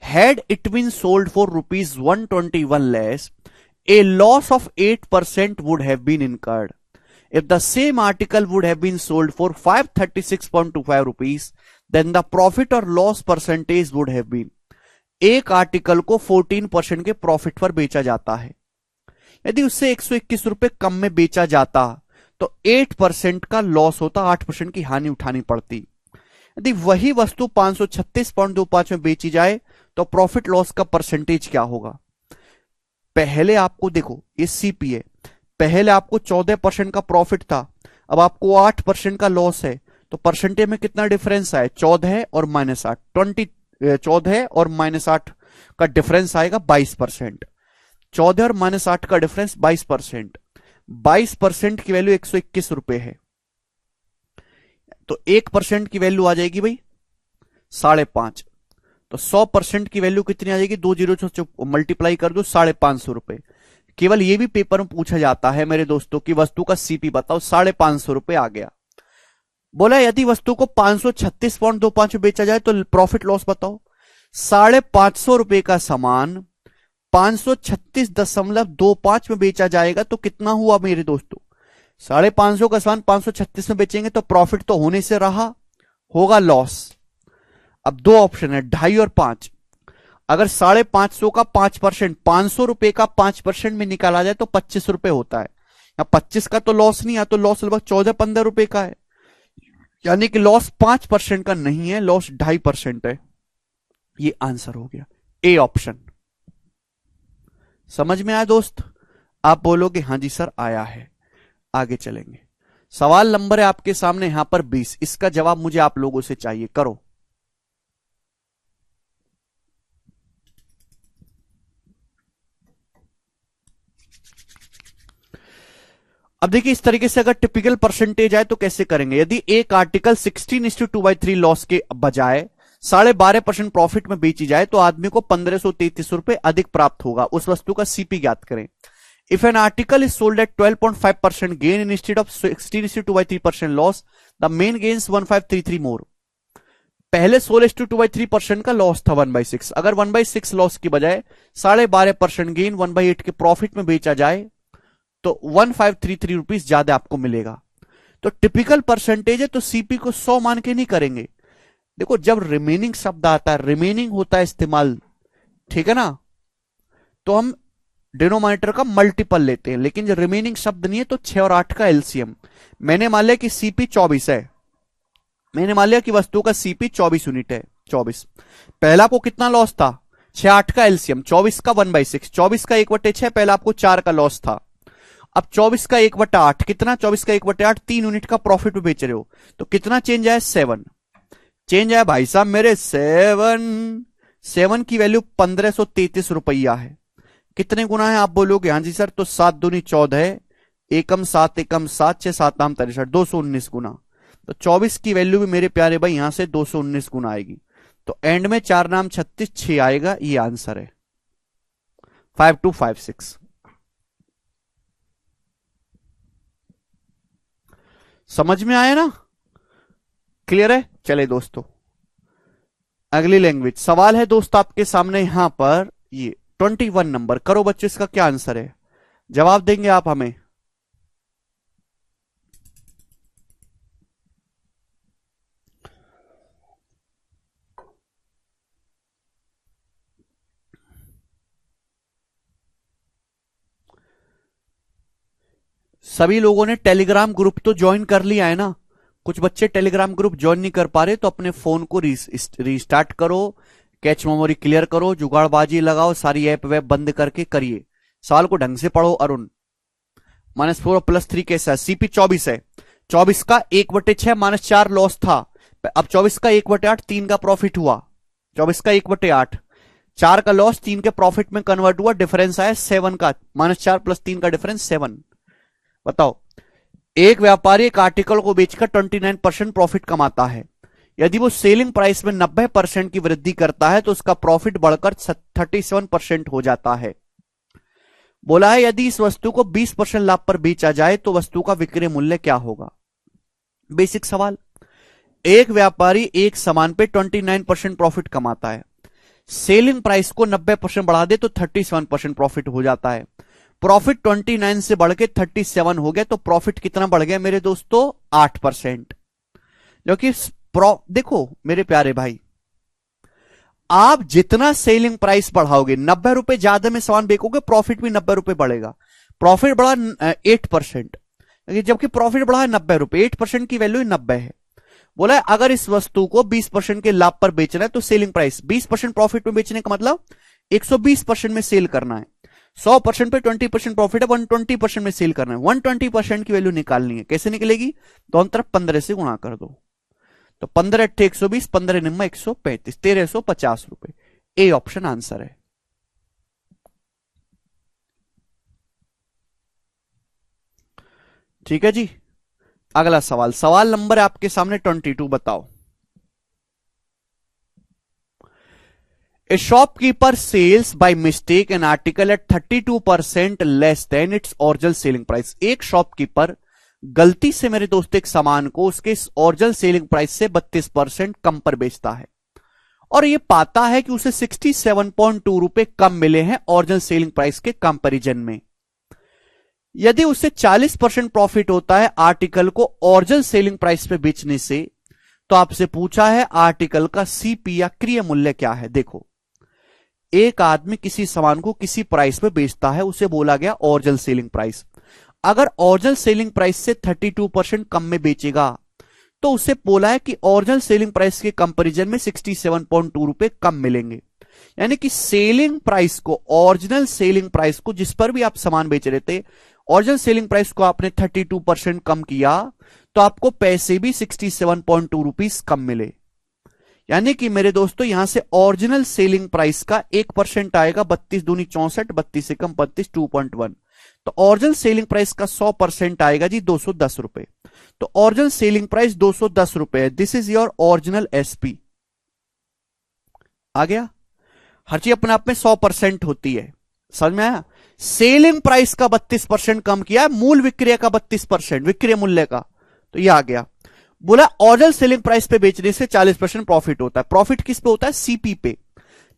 Had it been sold for rupees 121 less, a loss of 8% would have been incurred. If the same article would have been sold for 536.25 rupees, then the profit or loss percentage would have been। एक article को 14% के profit पर बेचा जाता है, यदि उससे 121 रुपए कम में बेचा जाता तो 8% का लॉस होता, 8% की हानि उठानी पड़ती। यदि वही वस्तु 536.25 में बेची जाए तो प्रॉफिट लॉस का परसेंटेज क्या होगा? पहले आपको देखो, ये सीपी है, पहले आपको 14% का प्रॉफिट था, अब आपको 8% का लॉस है, तो परसेंटेज में कितना डिफरेंस आए? 14 और -8, 14 और -8 का डिफरेंस आएगा 22%। 14 और -8 का डिफरेंस 22%। 22% की वैल्यू 121 रुपए है, तो 1% की वैल्यू आ जाएगी भाई 5.5, तो 100% की वैल्यू कितनी आ जाएगी? 2 जीरो से मल्टीप्लाई कर दो, 550 रुपए। केवल ये भी पेपर में पूछा जाता है मेरे दोस्तों कि वस्तु का सीपी बताओ, 550 रुपए आ गया। बोला यदि वस्तु को 536.25 में बेचा जाए तो प्रॉफिट लॉस बताओ। 550 रुपए का सामान 536.25 में बेचा जाएगा तो कितना हुआ मेरे दोस्तों? 550 का सामान 536 में बेचेंगे तो प्रॉफिट तो होने से रहा, होगा लॉस। अब दो ऑप्शन है, 2.5 और 5। अगर 550 का 5%, 500 रुपए का 5% में निकाला जाए तो 25 रुपए होता है। या 25 का तो लॉस नहीं, या तो लॉस लगभग 14-15 रुपए का है, यानी कि लॉस 5% का नहीं है, लॉस 2.5% है। ये आंसर हो गया ए ऑप्शन। समझ में आया दोस्त? आप बोलोगे हां जी सर आया है। आगे चलेंगे, सवाल नंबर है आपके सामने यहां पर 20, इसका जवाब मुझे आप लोगों से चाहिए, करो। अब देखिए इस तरीके से अगर टिपिकल परसेंटेज आए तो कैसे करेंगे? यदि एक आर्टिकल 16:2/3 लॉस के बजाय 12.5% प्रॉफिट में बेची जाए तो आदमी को 1533 रुपए अधिक प्राप्त होगा। उस वस्तु का सीपी ज्ञात करें। If an article is sold at 12.5% gain instead of 16:2/3% loss, the main gains 1533 मोर। पहले 16:2/3% का लॉस था 1/6, अगर 1/6 लॉस की बजाय 12.5% गेन 1/8 के प्रॉफिट में बेचा जाए तो 1533 रुपीज ज्यादा आपको मिलेगा। तो टिपिकल परसेंटेज है तो सीपी को 100 मान के नहीं करेंगे। देखो जब रिमेनिंग शब्द आता है, रिमेनिंग होता है इस्तेमाल, ठीक है ना, तो हम डिनोमिनेटर का मल्टीपल लेते हैं, लेकिन जब रिमेनिंग शब्द नहीं है तो 6 और 8 का एलसीएम। मैंने मान लिया कि सीपी 24 है, मैंने मान लिया कि वस्तु का सीपी 24 यूनिट है, 24। पहला को कितना लॉस था? 6 8 का एलसीएम, 24 का 1/6, 24 का 1/6 पहले आपको 4 का लॉस था, अब 24 का 1/8 कितना, 24 का 1/8 3 यूनिट का प्रॉफिट पे बेच रहे हो, तो कितना चेंज आया, 7 चेंज आया भाई साहब मेरे, 7 की वैल्यू 1533 रुपया है। कितने गुना है आप बोलोगे, हाँ जी सर, तो 7 दूनी 14, एकम 7 एकम 7, 6 7 नाम 63, 219 गुना। तो 24 की वैल्यू भी मेरे प्यारे भाई यहां से 219 गुना आएगी, तो एंड में 4 नाम 36 6 आएगा, ये आंसर है 5256। समझ में आया ना, क्लियर है। चले दोस्तों अगली लैंग्वेज, सवाल है दोस्त आपके सामने यहां पर, ये 21 नंबर, करो बच्चों इसका क्या आंसर है, जवाब देंगे आप हमें। सभी लोगों ने टेलीग्राम ग्रुप तो ज्वाइन कर लिया है ना, कुछ बच्चे टेलीग्राम ग्रुप ज्वाइन नहीं कर पा रहे, तो अपने फोन को रिस्टार्ट करो, कैच मेमोरी क्लियर करो, जुगाड़बाजी लगाओ, सारी ऐप वेब बंद करके करिए, सवाल को ढंग से पढ़ो। अरुण -4 +3 कैसा है, सीपी 24 है, 24 का 1/6 -4 लॉस था, अब 24 का 1/8 3 का प्रॉफिट हुआ, 24 का 1/8 4 का लॉस 3 के प्रॉफिट में कन्वर्ट हुआ, डिफरेंस आया 7 का, -4 + 3 का डिफरेंस 7। बताओ, एक व्यापारी एक आर्टिकल को बेचकर 29% प्रॉफिट कमाता है, यदि वो सेलिंग प्राइस में 90% की वृद्धि करता है तो उसका प्रॉफिट बढ़कर 37% हो जाता है। बोला है यदि इस वस्तु को 20% लाभ पर बेचा जाए तो वस्तु का विक्रय मूल्य क्या होगा। बेसिक सवाल, एक व्यापारी एक सामान पे 29% प्रॉफिट कमाता है, सेलिंग प्राइस को 90% बढ़ा दे तो 37% प्रॉफिट हो जाता है, प्रॉफिट 29 से बढ़ के 37 हो गया, तो प्रॉफिट कितना बढ़ गया मेरे दोस्तों, 8%। जो कि देखो मेरे प्यारे भाई, आप जितना सेलिंग प्राइस बढ़ाओगे, 90 रुपए ज्यादा में सामान बेचोगे, प्रॉफिट भी 90 रुपए बढ़ेगा, प्रॉफिट बढ़ा 8%, जबकि प्रॉफिट बढ़ा है 90 रुपए, 8% की वैल्यू 90 है। बोला है अगर इस वस्तु को 20% के लाभ पर बेचना है तो सेलिंग प्राइस 20% प्रॉफिट में बेचने का मतलब 120% में सेल करना है, 100% पे 20% प्रॉफिट है, 120% में सेल करना है, 120% की वैल्यू निकालनी है, कैसे निकलेगी, दोनों तरफ 15 से गुणा कर दो, तो 15 × 120, 15 × 135, 1350 रुपए, ए ऑप्शन आंसर है। ठीक है जी, अगला सवाल, सवाल नंबर आपके सामने 22, बताओ। A shopkeeper sells by mistake an article at 32% less than its original selling price। एक शॉपकीपर गलती से मेरे दोस्त एक सामान को उसके ओरिजिनल सेलिंग प्राइस से 32% कम पर बेचता है, और ये पाता है कि उसे 67.2 रुपए कम मिले हैं ओरिजिनल सेलिंग प्राइस के कंपैरिजन में। यदि उसे 40% प्रॉफिट होता है आर्टिकल को ओरिजिनल सेलिंग प्राइस पे बेचने से, तो आपसे पूछा है आर्टिकल का सीपी या क्रय मूल्य क्या है। देखो, एक आदमी किसी सामान को किसी प्राइस पे बेचता है, उसे बोला गया ओरिजिनल सेलिंग प्राइस, अगर ओरिजिनल सेलिंग प्राइस से 32% कम में बेचेगा तो उसे बोला है कि ओरिजिनल सेलिंग प्राइस के कंपैरिजन में 67.2 रुपए कम मिलेंगे, यानी कि सेलिंग प्राइस को, ओरिजिनल सेलिंग प्राइस को, जिस पर भी आप सामान बेच रहे थे, ओरिजिनल सेलिंग प्राइस को आपने 32% कम किया तो आपको पैसे भी 67.2 रुपीस कम मिले, यानी कि मेरे दोस्तों यहां से ओरिजिनल सेलिंग प्राइस का 1% आएगा, 32 दूनी 64, 32 से कम 32, 2.1, तो ओरिजिनल सेलिंग प्राइस का 100% आएगा जी 210 रुपए, तो ओरिजिनल सेलिंग प्राइस 210 रुपए है, this is your original SP. आ गया, हर चीज अपने आप में 100% होती है, समझ में आया। सेलिंग प्राइस का 32% कम किया है, मूल विक्रय का 32%, विक्रय मूल्य का, तो ये आ गया। बोला ओरिजिनल सेलिंग प्राइस पे बेचने से 40% प्रॉफिट होता है, प्रॉफिट किस पे होता है, सीपी पे।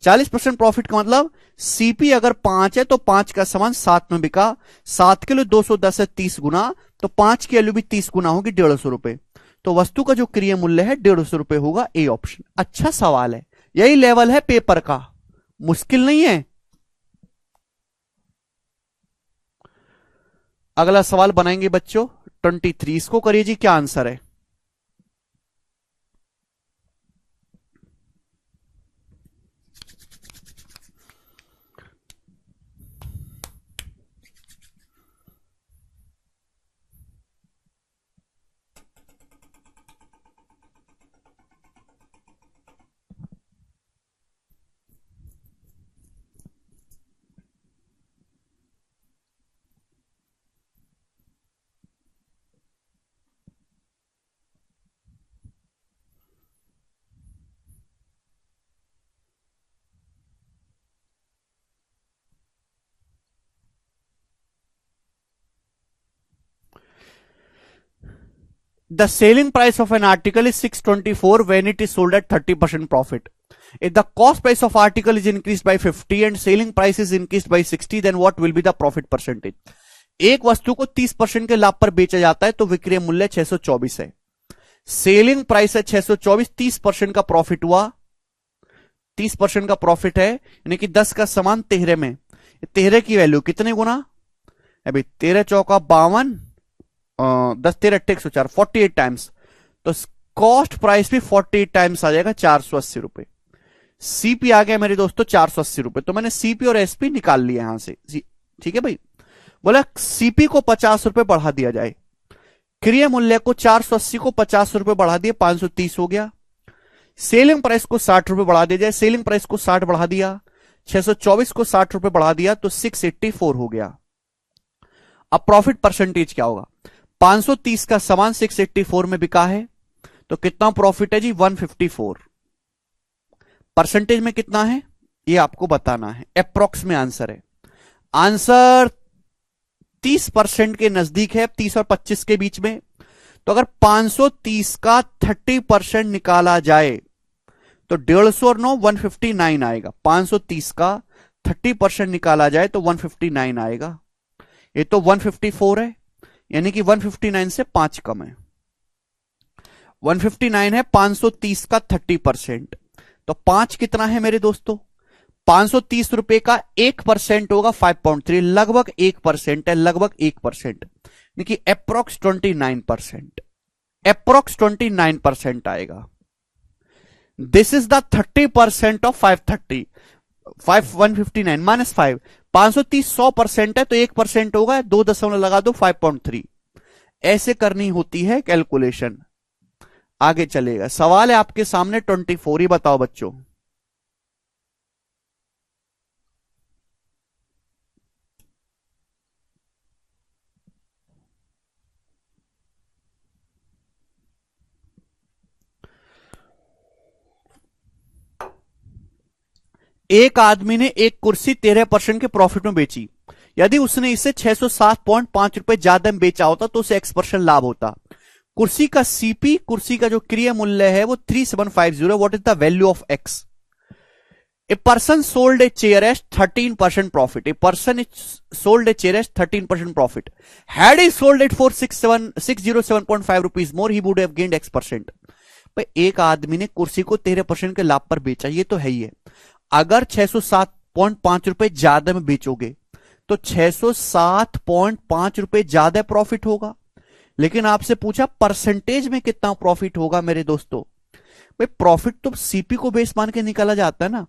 40% प्रॉफिट का मतलब सीपी अगर 5 है तो 5 का सामान 7 में बिका, 7 किलो 210 है 30 गुना, तो 5 की वैल्यू भी 30 गुना होगी 150 रुपए, तो वस्तु का जो क्रय मूल्य है 150 रुपए होगा, ए ऑप्शन। अच्छा सवाल है, यही लेवल है पेपर का, मुश्किल नहीं है। अगला सवाल बनाएंगे बच्चों 23, इसको करिए जी, क्या आंसर है। The selling price of an article is 624 when it is sold at 30% profit. If the cost price of article is increased by 50 and selling price is increased by 60, then what will be the profit percentage? एक वस्तु को 30% के लाभ पर बेचा जाता है तो विक्रय मूल्य 624 है, सेलिंग प्राइस है 624, 30% का प्रॉफिट हुआ, 30% का प्रॉफिट है, यानी कि 10 का समान 13 में, 13 की वैल्यू कितने गुना, अभी 13 चौका 52, 10 13 104, 48 टाइम्स, तो कॉस्ट प्राइस भी 48 टाइम्स आ जाएगा, 480 रुपए। सीपी आ गया मेरे दोस्तों 480 रुपए, तो मैंने सीपी और एसपी निकाल लिया यहां से, ठीक है भाई। बोला सीपी को 50 रुपए बढ़ा दिया जाए, क्रय मूल्य को 480 को 50 रुपए बढ़ा दिए, 530 हो गया। सेलिंग प्राइस को 60 रुपए बढ़ा दिया जाए, सेलिंग प्राइस को 60 बढ़ा दिया, 624 को 60 रुपए बढ़ा दिया तो 684 हो गया। अब प्रॉफिट परसेंटेज क्या होगा, 530 का सामान 684 में बिका है तो कितना प्रॉफिट है जी, 154। परसेंटेज में कितना है ये आपको बताना है, अप्रोक्स में आंसर है। आंसर 30% के नजदीक है, 30 और 25 के बीच में। तो अगर 530 का 30% निकाला जाए तो 150 और 9 159 आएगा। 530 का 30% निकाला जाए तो 159 आएगा। ये तो 154 है, यानी कि 159 से 5 कम है। 159 है 530 का 30%, तो 5 कितना है मेरे दोस्तों, 530 रुपए का 1% होगा 5.3, लगभग 1% है, लगभग 1%, यानी कि अप्रोक्स 29%, अप्रोक्स 29% आएगा। This is the 30% of 530, 159 minus 5, 530 100% है तो 1% होगा, 2 दशमलव लगा दो 5.3। ऐसे करनी होती है कैलकुलेशन। आगे चलेगा, सवाल है आपके सामने 24 ही बताओ बच्चों। एक आदमी ने एक कुर्सी 13% के प्रॉफिट में बेची। यदि उसने इसे 607.5 रुपए ज्यादा में बेचा होता तो उसे X% लाभ होता। कुर्सी का सीपी, कुर्सी का जो क्रय मूल्य है वो 3750। What is the value of X? A person sold a chair at 13% profit. A person sold a chair at 13% profit. Had he sold it for 607.5 rupees more, he would have gained X%। भाई एक आदमी ने कुर्सी को 13% के लाभ पर बेचा, ये तो है ही है। अगर 607.5 रुपए ज्यादा में बेचोगे तो 607.5 रुपए ज्यादा प्रॉफिट होगा। लेकिन आपसे पूछा परसेंटेज में कितना प्रॉफिट होगा मेरे दोस्तों। भाई प्रॉफिट तो सीपी को बेस मान के निकाला जाता है ना।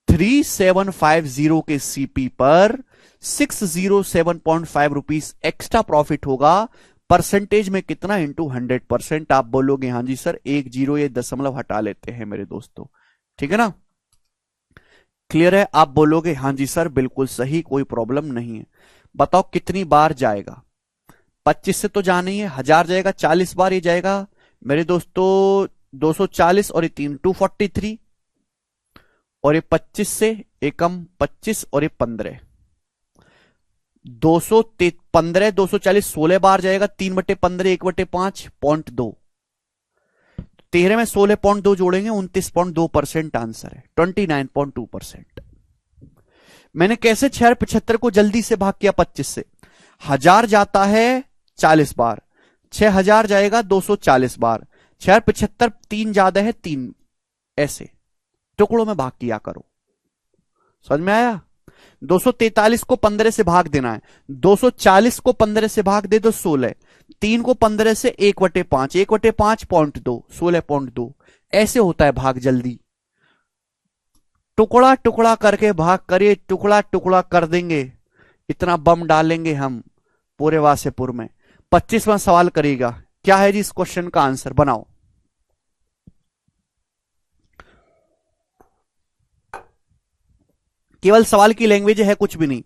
3750 के सीपी पर 607.5 रुपीज एक्स्ट्रा प्रॉफिट होगा। परसेंटेज में कितना, इंटू 100%। आप बोलोगे हाँ जी सर, 10 ये दशमलव हटा लेते हैं मेरे दोस्तों, ठीक है ना, क्लियर है। आप बोलोगे हाँ जी सर बिल्कुल सही, कोई प्रॉब्लम नहीं है। बताओ कितनी बार जाएगा, 25 से तो जाना ही है, 1000 जाएगा, 40 बार ये जाएगा मेरे दोस्तों, 240 और ये 3 243, और ये 25 से एकम 25 और ये 15, 215 240 16 बार जाएगा, 3/15 1/5 0.2, 13 में 16.2 जोड़ेंगे 29.2% आंसर है, 29.2%। मैंने कैसे 675 को जल्दी से भाग किया 25 से। 1000 जाता है 40 बार, 6000 जाएगा 240 बार, 675 3 ज्यादा है 3, ऐसे टुकड़ों में भाग किया करो। समझ में आया? 243 को 15 से भाग देना है, 240 को 15 से भाग दे दो 16, 3 को 15 से 1/5, 1/5 0.2, 16.2, ऐसे होता है भाग जल्दी। टुकड़ा टुकड़ा करके भाग करिए, टुकड़ा टुकड़ा कर देंगे, इतना बम डालेंगे हम पूरे वासेपुर में। 25वां सवाल करिएगा, क्या है जी इस क्वेश्चन का आंसर, बनाओ। केवल सवाल की लैंग्वेज है, कुछ भी नहीं।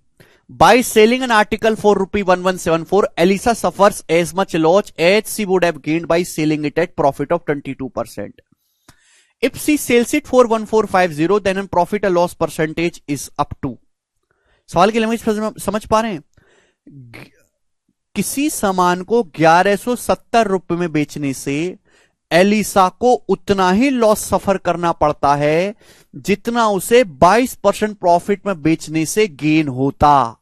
By selling an article for ₹1174, Alisa suffers as much loss as she would have gained by selling it at profit of 22%. If she sells it for 1450, then profit or loss percentage is up to. सवाल की language समझ पा रहे हैं? किसी सामान को 1170 रुपए में बेचने से एलिसा को उतना ही लॉस सफर करना पड़ता है जितना उसे 22% प्रॉफिट में बेचने से गेन होता।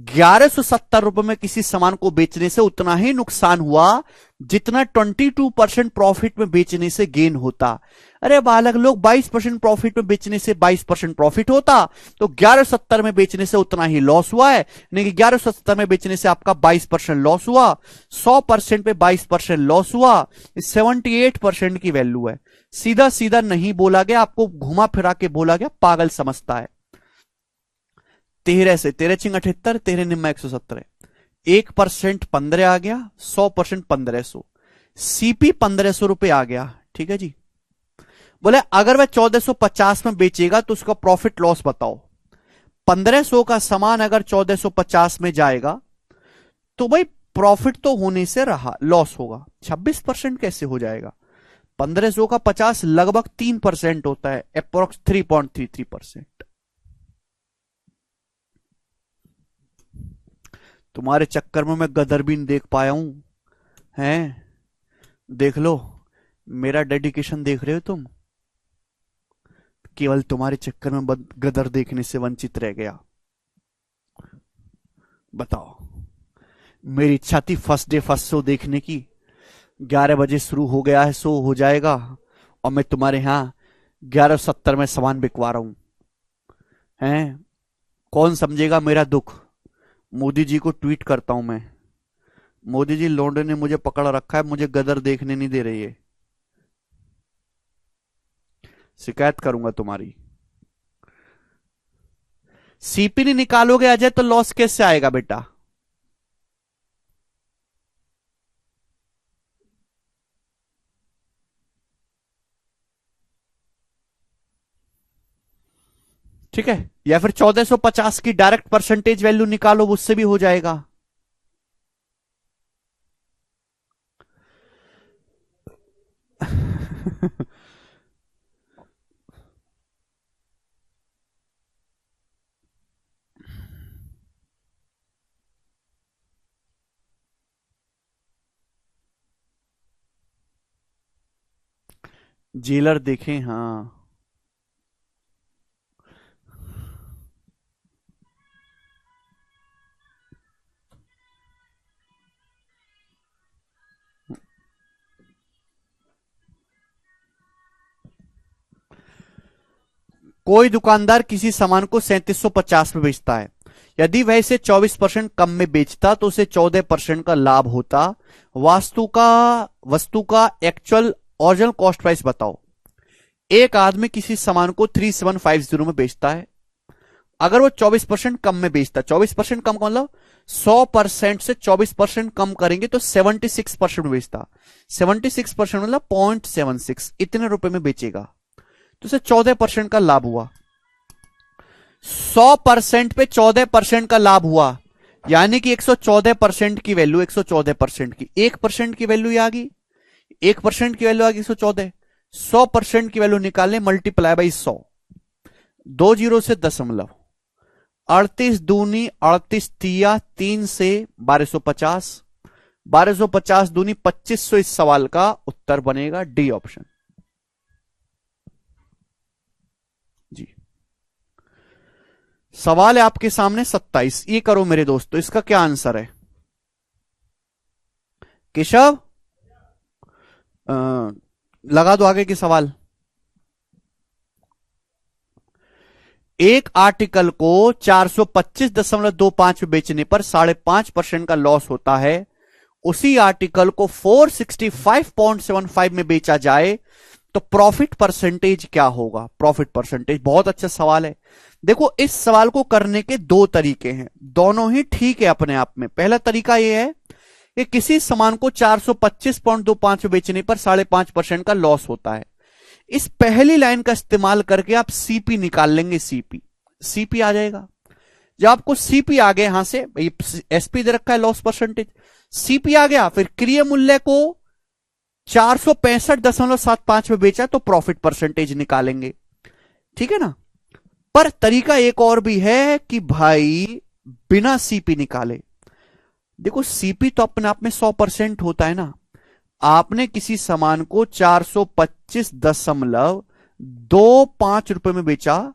1170 रुपए में किसी सामान को बेचने से उतना ही नुकसान हुआ जितना 22% प्रॉफिट में बेचने से गेन होता। अरे बालक लोग, 22% प्रॉफिट में बेचने से 22% प्रॉफिट होता तो 1170 में बेचने से उतना ही लॉस हुआ है, नहीं कि 1170 में बेचने से आपका 22% लॉस हुआ। 100% पे 22% लॉस हुआ, 78% की वैल्यू है। सीधा सीधा नहीं बोला गया, आपको घुमा फिरा के बोला गया, पागल समझता है। 13 से 13 छिंग 78, 13 निम्मा 117, 1% 15 आ गया, 100% 1500, सीपी 1500 रुपए आ गया। ठीक है जी। बोले अगर वह 1450 में बेचेगा तो उसका प्रॉफिट लॉस बताओ। 1500 का सामान अगर 1450 में जाएगा तो भाई प्रॉफिट तो होने से रहा, लॉस होगा। 26% कैसे हो जाएगा? 1500 का 50 लगभग 3% होता है, अप्रोक्स 3.33%। तुम्हारे चक्कर में मैं गदर भी नहीं देख पाया हूं, हैं? देख लो, मेरा डेडिकेशन देख रहे हो तुम? केवल तुम्हारे चक्कर में गदर देखने से वंचित रह गया। बताओ, मेरी इच्छा थी फर्स्ट डे फर्स्ट शो देखने की। 11 बजे शुरू हो गया है, शो हो जाएगा और मैं तुम्हारे यहां 11:70 में सामान बिकवा रहा हूं, हैं? कौन समझेगा मेरा दुख? मोदी जी को ट्वीट करता हूं मैं, मोदी जी लौंडे ने मुझे पकड़ रखा है, मुझे गदर देखने नहीं दे रही है, शिकायत करूंगा तुम्हारी। सीपी नहीं निकालोगे अजय तो लॉस कैसे आएगा बेटा? ठीक है, या फिर 1450 की डायरेक्ट परसेंटेज वैल्यू निकालो, उससे भी हो जाएगा। जेलर देखें, हाँ। कोई दुकानदार किसी सामान को 3750 में बेचता है। यदि वह इसे 24% कम में बेचता तो उसे 14% का लाभ होता। वस्तु का एक्चुअल ओरिजिनल कॉस्ट प्राइस बताओ। एक आदमी किसी सामान को 3750 में बेचता है। अगर वो 24% कम में बेचता, 24% कम का मतलब 100% से 24% कम करेंगे तो 76% में बेचता। 76% मतलब 0.76, इतने रुपए में बेचेगा तो उसे 14% का लाभ हुआ। 100% पे 14% का लाभ हुआ, यानी कि 114% की वैल्यू, 114% की 1% की वैल्यू आ गई, 1% की वैल्यू आ गई 114। 100% की वैल्यू निकालने, मल्टीप्लाई बाई 100, 2 जीरो से दशमलव, 38 दूनी 38 तिया 3 से 1250, 1250 दूनी 2500। इस सवाल का उत्तर बनेगा डी ऑप्शन। जी, सवाल है आपके सामने 27। ये करो मेरे दोस्तों, इसका क्या आंसर है? केशव, लगा दो आगे के सवाल। एक आर्टिकल को 425.25 में बेचने पर 5.5% का लॉस होता है। उसी आर्टिकल को 465.75 में बेचा जाए तो प्रॉफिट परसेंटेज क्या होगा? प्रॉफिट परसेंटेज बहुत अच्छा सवाल है। देखो, इस सवाल को करने के दो तरीके हैं, दोनों ही ठीक है अपने आप में। पहला तरीका यह है कि किसी सामान को 425.25 में बेचने पर 5.5% का लॉस होता है। इस पहली लाइन का इस्तेमाल करके आप सीपी निकाल लेंगे। सीपी आ जाएगा। जब आपको सीपी आ गया, यहां से एसपी दे रखा है लॉस परसेंटेज, सीपी आ गया, फिर क्रय मूल्य को 465.75 में बेचा तो प्रॉफिट परसेंटेज निकालेंगे। ठीक है ना? पर तरीका एक और भी है कि भाई बिना सीपी निकाले, देखो सीपी तो अपने आप में 100% होता है ना। आपने किसी सामान को 425.25 रुपए में बेचा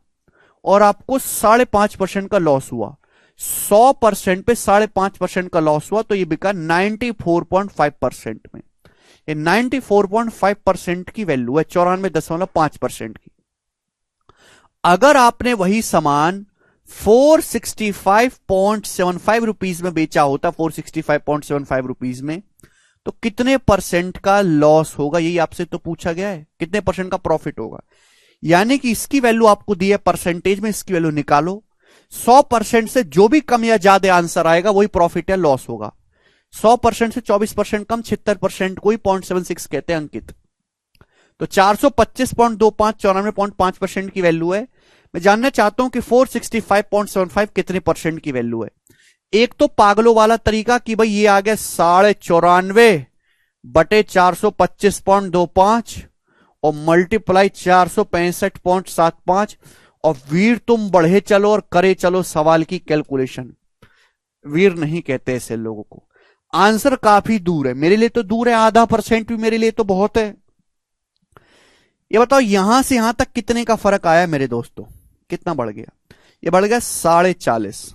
और आपको 5.5% का लॉस हुआ। 100% पे 5.5% का लॉस हुआ तो ये बिका 94.5% में। ये 94.5% की वैल्यू है, 94.5% की। अगर आपने वही सामान 465.75 रुपीज में बेचा होता, 465.75 रुपीज में, तो कितने परसेंट का लॉस होगा, यही आपसे तो पूछा गया है, कितने परसेंट का प्रॉफिट होगा। यानी कि इसकी वैल्यू आपको दी है परसेंटेज में, इसकी वैल्यू निकालो। 100% से जो भी कम या ज्यादा आंसर आएगा वही प्रॉफिट या लॉस होगा। 100% से 24% कम 76% को ही 0.76 कहते हैं अंकित। तो 425.25 94.5% की वैल्यू है। मैं जानना चाहता हूं कि 465.75 कितने परसेंट की वैल्यू है। एक तो पागलों वाला तरीका कि भाई ये आ गया 94.5 और मल्टीप्लाई 465.75 और वीर तुम बढ़े चलो और करे चलो सवाल की कैलकुलेशन। वीर नहीं कहते ऐसे लोगों को। आंसर काफी दूर है, मेरे लिए तो दूर है, आधा परसेंट भी मेरे लिए तो बहुत है। ये बताओ यहां से यहां तक कितने का फर्क आया मेरे दोस्तों, कितना बढ़ गया। ये बढ़ गया 40.5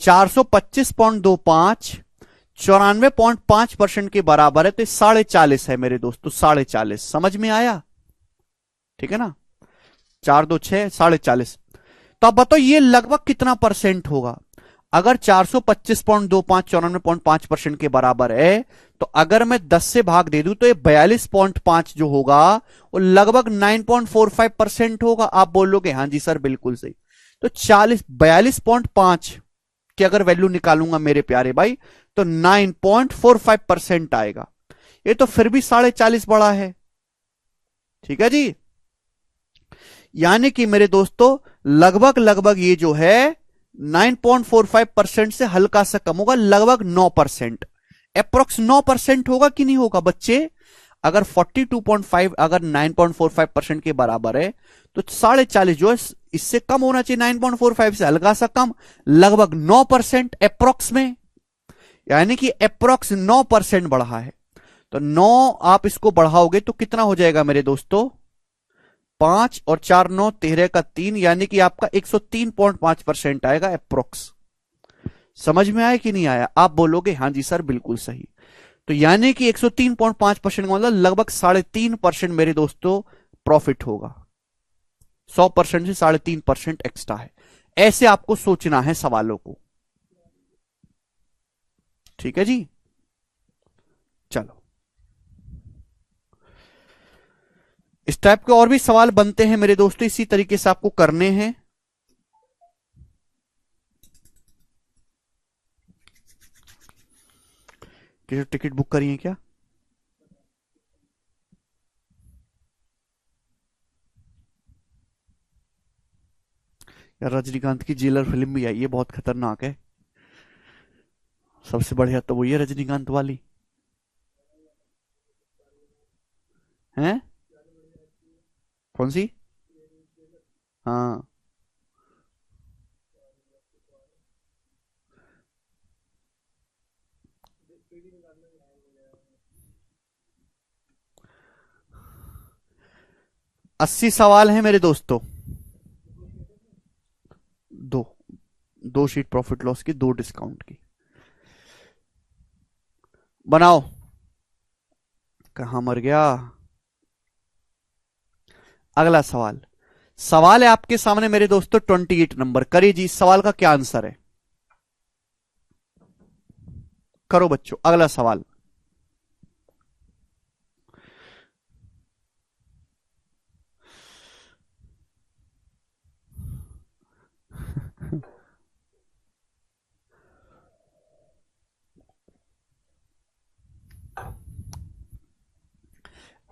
425.25 94.5% के बराबर है, तो 40.5 है मेरे दोस्तों, 40.5 समझ में आया। ठीक है ना, 4 2 6 40.5। तो अब बताओ ये लगभग कितना परसेंट होगा। अगर 425.25 94.5% के बराबर है, तो अगर मैं 10 से भाग दे दूं तो ये 42.5 जो होगा वो लगभग 9.45% होगा। आप बोलोगे हाँ जी सर बिल्कुल सही। तो 42.5 की अगर वैल्यू निकालूंगा मेरे प्यारे भाई, तो 9.45% आएगा। ये तो फिर भी 40.5 बड़ा है। ठीक है जी, यानी कि मेरे दोस्तों लगभग लगभग ये जो है 9.45% से हल्का सा कम होगा, लगभग 9%, अप्रोक्स 9% होगा कि नहीं होगा बच्चे। अगर 42.5 अगर 9.45% के बराबर है तो 40.5 जो है इससे कम होना चाहिए, 9.45 से हल्का सा कम, लगभग 9% अप्रोक्स में, यानी कि अप्रोक्स 9% बढ़ा है। तो 9 आप इसको बढ़ाओगे तो कितना हो जाएगा मेरे दोस्तों, 5 और 4 9 13 का 3, यानी कि आपका 103.5% आएगा अप्रोक्स। समझ में आया कि नहीं आया। आप बोलोगे हाँ जी सर बिल्कुल सही। तो यानी कि 103.5% का मतलब लगभग 3.5% मेरे दोस्तों प्रॉफिट होगा। 100% से 3.5% एक्स्ट्रा है। ऐसे आपको सोचना है सवालों को। ठीक है जी, चलो इस टाइप के और भी सवाल बनते हैं मेरे दोस्तों, इसी तरीके से आपको करने हैं। किसी टिकट बुक करी है क्या। यार रजनीकांत की जेलर फिल्म भी आई है, बहुत खतरनाक है। सबसे बढ़िया तो वही है रजनीकांत वाली है। कौन सी। हाँ 80 सवाल हैं मेरे दोस्तों। दो, 2 शीट प्रॉफिट लॉस की, 2 डिस्काउंट की। बनाओ। कहां मर गया। अगला सवाल, सवाल है आपके सामने मेरे दोस्तों 28 नंबर। करिए जी, इस सवाल का क्या आंसर है। करो बच्चों अगला सवाल।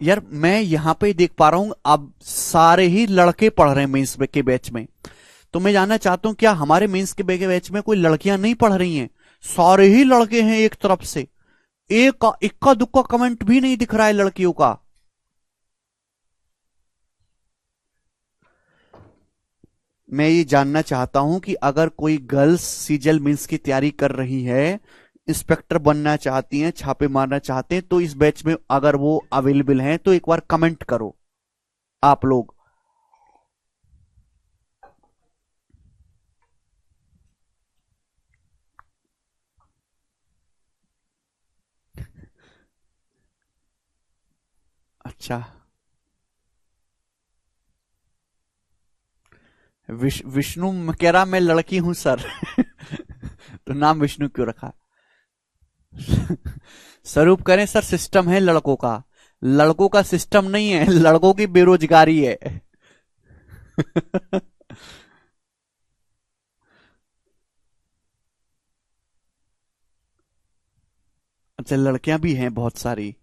यार मैं यहां पे देख पा रहा हूं अब सारे ही लड़के पढ़ रहे हैं मेंस के बैच में। तो मैं जानना चाहता हूं क्या हमारे मेंस के बैच में कोई लड़कियां नहीं पढ़ रही हैं। सारे ही लड़के हैं एक तरफ से, एक इक्का दुक्का कमेंट भी नहीं दिख रहा है लड़कियों का। मैं ये जानना चाहता हूं कि अगर कोई गर्ल्स सीजल मींस की तैयारी कर रही है, इंस्पेक्टर बनना चाहती हैं, छापे मारना चाहते हैं, तो इस बैच में अगर वो अवेलेबल हैं तो एक बार कमेंट करो आप लोग। अच्छा, विष्णु कह रहा मैं लड़की हूं सर। तो नाम विष्णु क्यों रखा? स्वरूप करें सर, सिस्टम है लड़कों का, लड़कों का सिस्टम नहीं है, लड़कों की बेरोजगारी है। अच्छा, लड़कियां भी हैं बहुत सारी।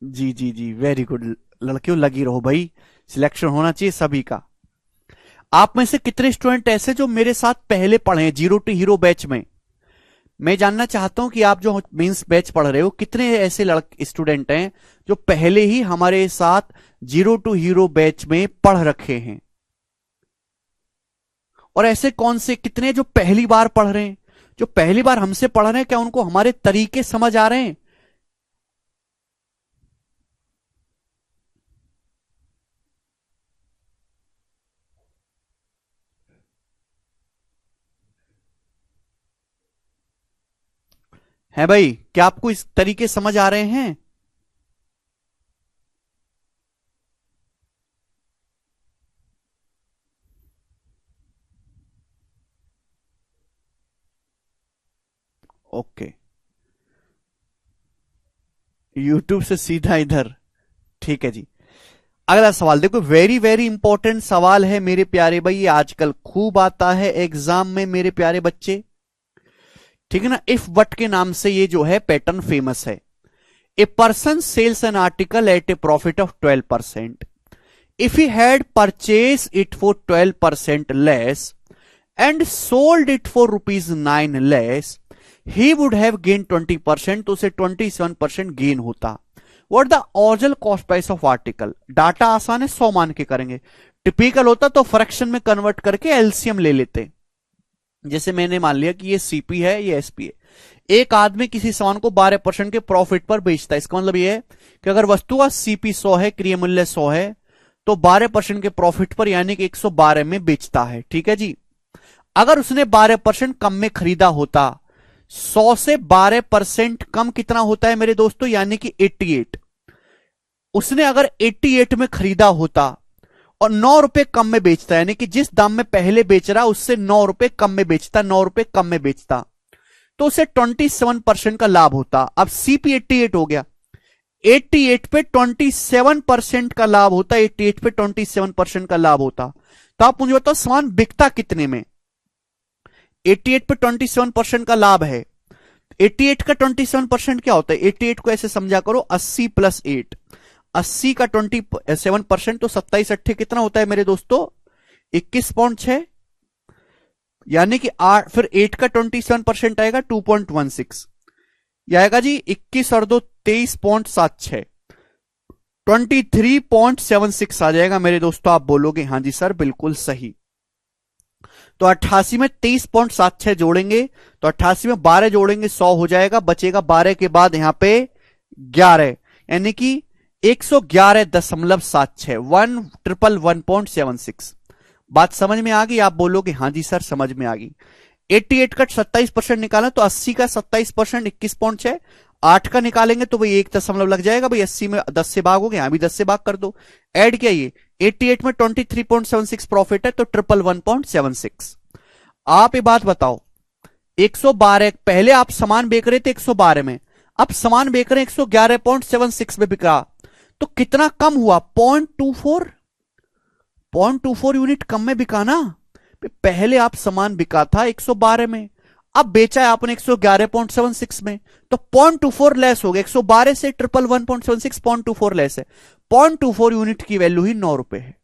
जी जी जी, वेरी गुड। लड़कियों लगी रहो भाई, सिलेक्शन होना चाहिए सभी का। आप में से कितने स्टूडेंट ऐसे जो मेरे साथ पहले पढ़े हैं जीरो टू हीरो बैच में? मैं जानना चाहता हूं कि आप जो मींस बैच पढ़ रहे हो, कितने ऐसे लड़के स्टूडेंट हैं जो पहले ही हमारे साथ जीरो टू हीरो बैच में पढ़ रखे हैं? और ऐसे कौन से कितने जो पहली बार पढ़ रहे हैं? जो पहली बार हमसे पढ़ रहे हैं, क्या उनको हमारे तरीके समझ आ रहे हैं? है भाई, क्या आपको इस तरीके समझ आ रहे हैं? ओके, यूट्यूब से सीधा इधर। ठीक है जी। अगला सवाल देखो, वेरी वेरी इंपॉर्टेंट सवाल है मेरे प्यारे भाई, ये आजकल खूब आता है एग्जाम में मेरे प्यारे बच्चे। ठीक है ना, इफ बट के नाम से ये जो है पैटर्न फेमस है। A person sells an article at a profit of 12%, if he had purchase it for 12% less and sold it for ₹9 less, he would have gain 20%, तो उसे 27% गेन होता। What the original cost price of article? Data आसान है, 100 मान के करेंगे। Typical होता तो फ्रैक्शन में कन्वर्ट करके एलसीएम ले लेते। जैसे मैंने मान लिया कि ये सीपी है, ये एसपी है। एक आदमी किसी सामान को 12% के प्रॉफिट पर बेचता है, इसका मतलब ये है कि अगर वस्तु का सीपी 100 है, क्रय मूल्य 100 है, तो 12% के प्रॉफिट पर यानी कि 112 में बेचता है। ठीक है जी। अगर उसने 12% कम में खरीदा होता, 100 से 12% कम कितना होता है मेरे दोस्तों? यानी कि 88। उसने अगर 88 में खरीदा होता और 9 रुपए कम में बेचता, यानी कि जिस दाम में पहले बेच रहा उससे 9 रुपए कम में बेचता, 9 रुपए कम में बेचता, तो उसे 27% का लाभ होता। अब सीपी 88 हो गया, 88 पे 27% का लाभ होता, 88 पे 27% का लाभ होता। तो आप मुझे बताओ सामान बिकता कितने में? 88 पे 27% का लाभ है। 88 का 27% क्या होता है? 88 को ऐसे समझा करो, 80 प्लस 8, 80 का 27%, तो 27 अट्ठे कितना होता है मेरे दोस्तों? 21.6। यानी कि फिर 8 का 27% आएगा 2.16, यह आएगा जी 21 और 2 23.76, 23.76 आ जाएगा मेरे दोस्तों। आप बोलोगे हाँ जी सर बिल्कुल सही। तो 88 में 23.76 जोड़ेंगे, तो 88 में 12 जोड़ेंगे, 100 हो जाएगा, बचेगा 12 के बाद यहां पे 11, यानी कि 111.76, 1,111.76। बात समझ में आ गई? आप बोलोगे हाँ जी सर समझ में आ गई। 88 का 27% निकाला तो 80 का 27% 21.6, 8 का निकालेंगे तो भाई 1 दशमलव लग जाएगा भाई, 80 में 10 से भाग हो गया, यहां भी 10 से भाग कर दो। ऐड किया, ये 88 में 23.76 प्रॉफिट है, तो 111.76। आप ये बात बताओ, 112 पहले आप सामान बेच रहे थे 112 में, अब सामान बेच रहे हैं 111.76 में बिक रहा, तो कितना कम हुआ? 0.24 यूनिट कम में बिका ना। पहले आप सामान बिका था 112 में, अब बेचा है आपने 111.76 में, तो 0.24 लेस हो गया। 112 से 111.76 0.24 लेस है, 0.24 यूनिट की वैल्यू ही 9 रुपए है।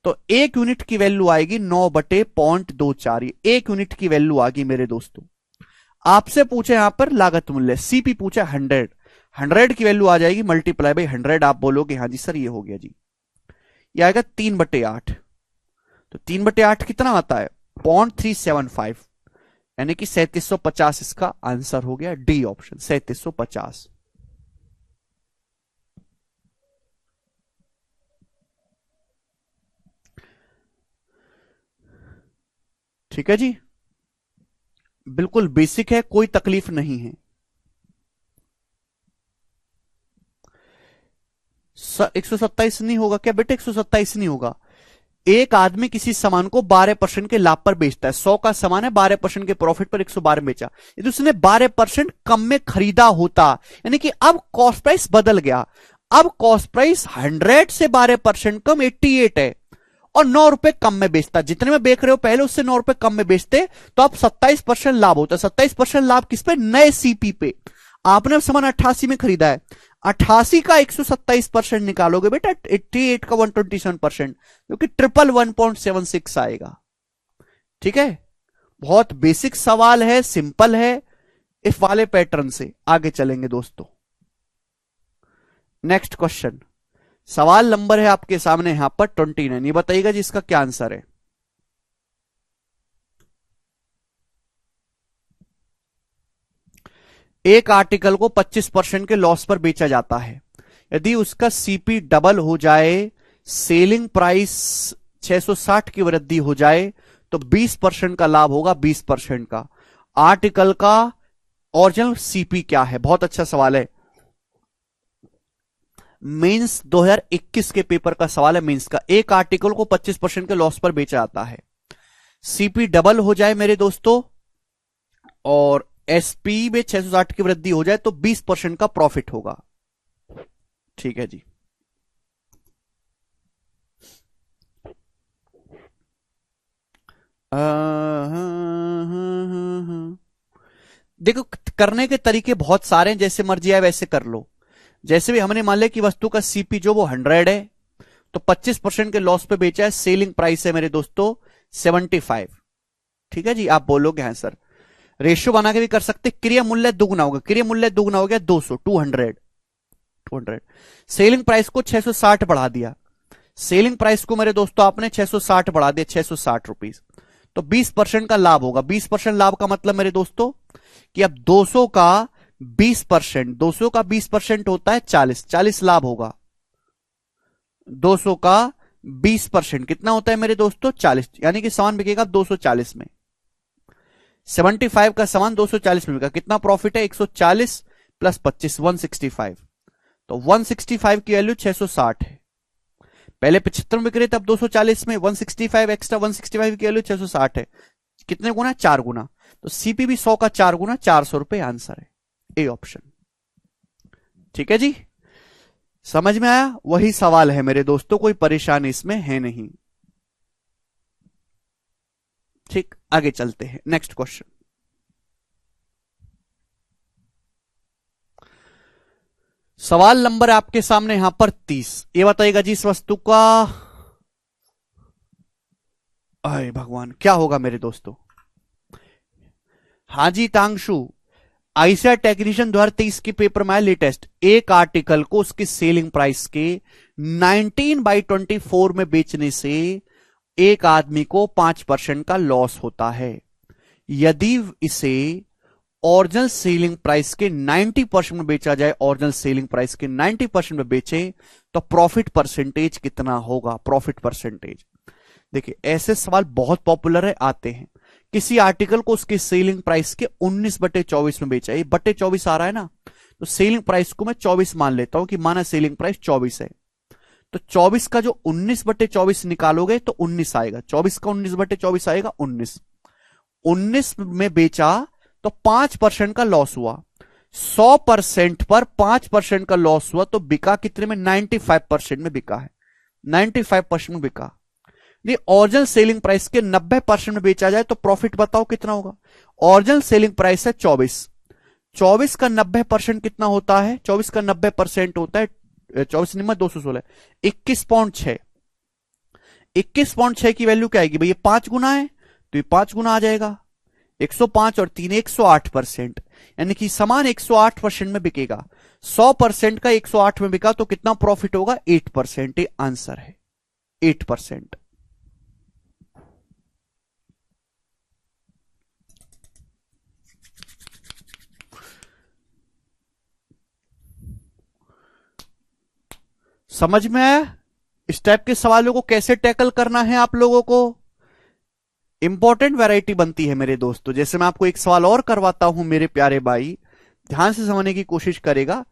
तो 1 यूनिट की वैल्यू आएगी 9 बटे 0.24, 1 यूनिट की वैल्यू आ गई मेरे दोस्तों। आपसे पूछे यहां पर लागत मूल्य, सीपी पूछा 100, 100 की वैल्यू आ जाएगी मल्टीप्लाई बाई 100। आप बोलोगे हाँ जी सर ये हो गया जी। ये आएगा 3/8। तो 3/8 कितना आता है? 0.375, यानी कि 3750 इसका आंसर हो गया, डी ऑप्शन 3750। ठीक है जी, बिल्कुल बेसिक है, कोई तकलीफ नहीं है। 127 नहीं होगा क्या बेटे? 127 नहीं होगा। एक आदमी किसी सामान को 12% के लाभ पर बेचता है। 100 का सामान है, 12% के प्रॉफिट पर 112 में बेचा। यदि उसने 12% कम में खरीदा होता, यानी कि अब कॉस्ट प्राइस बदल गया। अब कॉस्ट प्राइस 100 से 12% कम 88 है और 9 रुपए कम में बेचता। जितने में बेच रहे हो पहले उससे 9 रुपए कम में बेचते तो अब 27% लाभ होता। 27% लाभ किस पे? नए सीपी पे। आपने सामान 88 में खरीदा है, 88 का 127% निकालोगे बेटा 88 का 127%, जो कि 111.76 आएगा। ठीक है, बहुत बेसिक सवाल है, सिंपल है। इफ वाले पैटर्न से आगे चलेंगे दोस्तों। नेक्स्ट क्वेश्चन, सवाल नंबर है आपके सामने यहां पर 29। ये बताइएगा जी इसका क्या आंसर है। एक आर्टिकल को 25% के लॉस पर बेचा जाता है। यदि उसका सीपी डबल हो जाए, सेलिंग प्राइस 660 की वृद्धि हो जाए तो 20% का लाभ होगा, 20% का। आर्टिकल का ओरिजिनल सीपी क्या है? बहुत अच्छा सवाल है, मेंस 2021 के पेपर का सवाल है। मेंस का एक आर्टिकल को 25% के लॉस पर बेचा जाता है, सीपी डबल हो जाए मेरे दोस्तों और एसपी में 660 की वृद्धि हो जाए तो 20% का प्रॉफिट होगा। ठीक है जी, देखो करने के तरीके बहुत सारे हैं, जैसे मर्जी आए वैसे कर लो। जैसे भी हमने मान लिया कि वस्तु का सीपी जो वो 100 है तो 25% के लॉस पे बेचा है, सेलिंग प्राइस है मेरे दोस्तों 75। ठीक है जी, आप बोलोगे हाँ सर। रेशियो बना के भी कर सकते, क्रिया मूल्य दुगना होगा, क्रिया मूल्य दुगना हो गया 200, 200। सेलिंग प्राइस को 660 बढ़ा दिया, सेलिंग प्राइस को मेरे दोस्तों आपने 660 बढ़ा दिया, 660 रुपीज, तो 20% का लाभ होगा। 20% लाभ का मतलब मेरे दोस्तों कि अब 200 का 20%, 200 का 20% होता है 40, 40 लाभ होगा। 200 का 20% कितना होता है मेरे दोस्तों? 40, यानी कि सामान बिकेगा 240 में। 75 का सामान 240 में बिका, कितना प्रॉफिट है? 140 प्लस 25 165, तो 165 की वैल्यू 660 है। पहले 75 में बिक रहे थे, अब 240 में 165 एक्स्ट्रा, 165 की वैल्यू 660 है। कितने गुना? 4 गुना। तो सीपी भी 100 का 4 गुना, 400 रुपए आंसर है, ए ऑप्शन। ठीक है जी, समझ में आया? वही सवाल है मेरे दोस्तों, कोई परेशानी इसमें है नहीं। ठीक, आगे चलते हैं। नेक्स्ट क्वेश्चन, सवाल नंबर आपके सामने यहां पर 30। ये बताइएगा जी इस वस्तु का, अरे भगवान क्या होगा मेरे दोस्तों? हाँ जी तांगशु, आईसीआर टेक्नीशियन 2023 के पेपर में आया लेटेस्ट, एक आर्टिकल को उसकी सेलिंग प्राइस के 19/24 में बेचने से एक आदमी को 5% का लॉस होता है। यदि इसे ओरिजिनल सेलिंग प्राइस के 90% में बेचा जाए, ओरिजिनल सेलिंग प्राइस के 90% में बेचे तो प्रॉफिट परसेंटेज कितना होगा? प्रॉफिट परसेंटेज देखिए, ऐसे सवाल बहुत पॉपुलर है, आते हैं। किसी आर्टिकल को उसके सेलिंग प्राइस के 19/24 में बेचा, ये बटे 24 आ रहा है ना, तो सेलिंग प्राइस को मैं 24 मान लेता हूं कि माना सेलिंग प्राइस 24 है, तो 24 का जो 19/24 निकालोगे तो 19 आएगा। 24 का 19/24 आएगा 19। 19 में बेचा तो 5% का लॉस हुआ। 100% पर 5% का लॉस हुआ तो बिका कितने में? 95% में बिका है, 95% में बिका। ओरिजिनल सेलिंग प्राइस के 90% में बेचा जाए तो प्रॉफिट बताओ कितना होगा? ओरिजिनल सेलिंग प्राइस है 24, 24 का 90% कितना होता है? 24 का 90% होता है 24 निम्न 216, 21.6। 21.6 की वैल्यू क्या आएगी भैया? 5 गुना है तो ये 5 गुना आ जाएगा, 105 और 3 108%, यानी कि समान 108% में बिकेगा। 100% का 108 में बिका तो कितना प्रॉफिट होगा? 8%, आंसर है। 8%। समझ में आया इस टाइप के सवालों को कैसे टैकल करना है आप लोगों को? इंपॉर्टेंट वैरायटी बनती है मेरे दोस्तों। जैसे मैं आपको एक सवाल और करवाता हूं मेरे प्यारे भाई, ध्यान से समझने की कोशिश करेगा।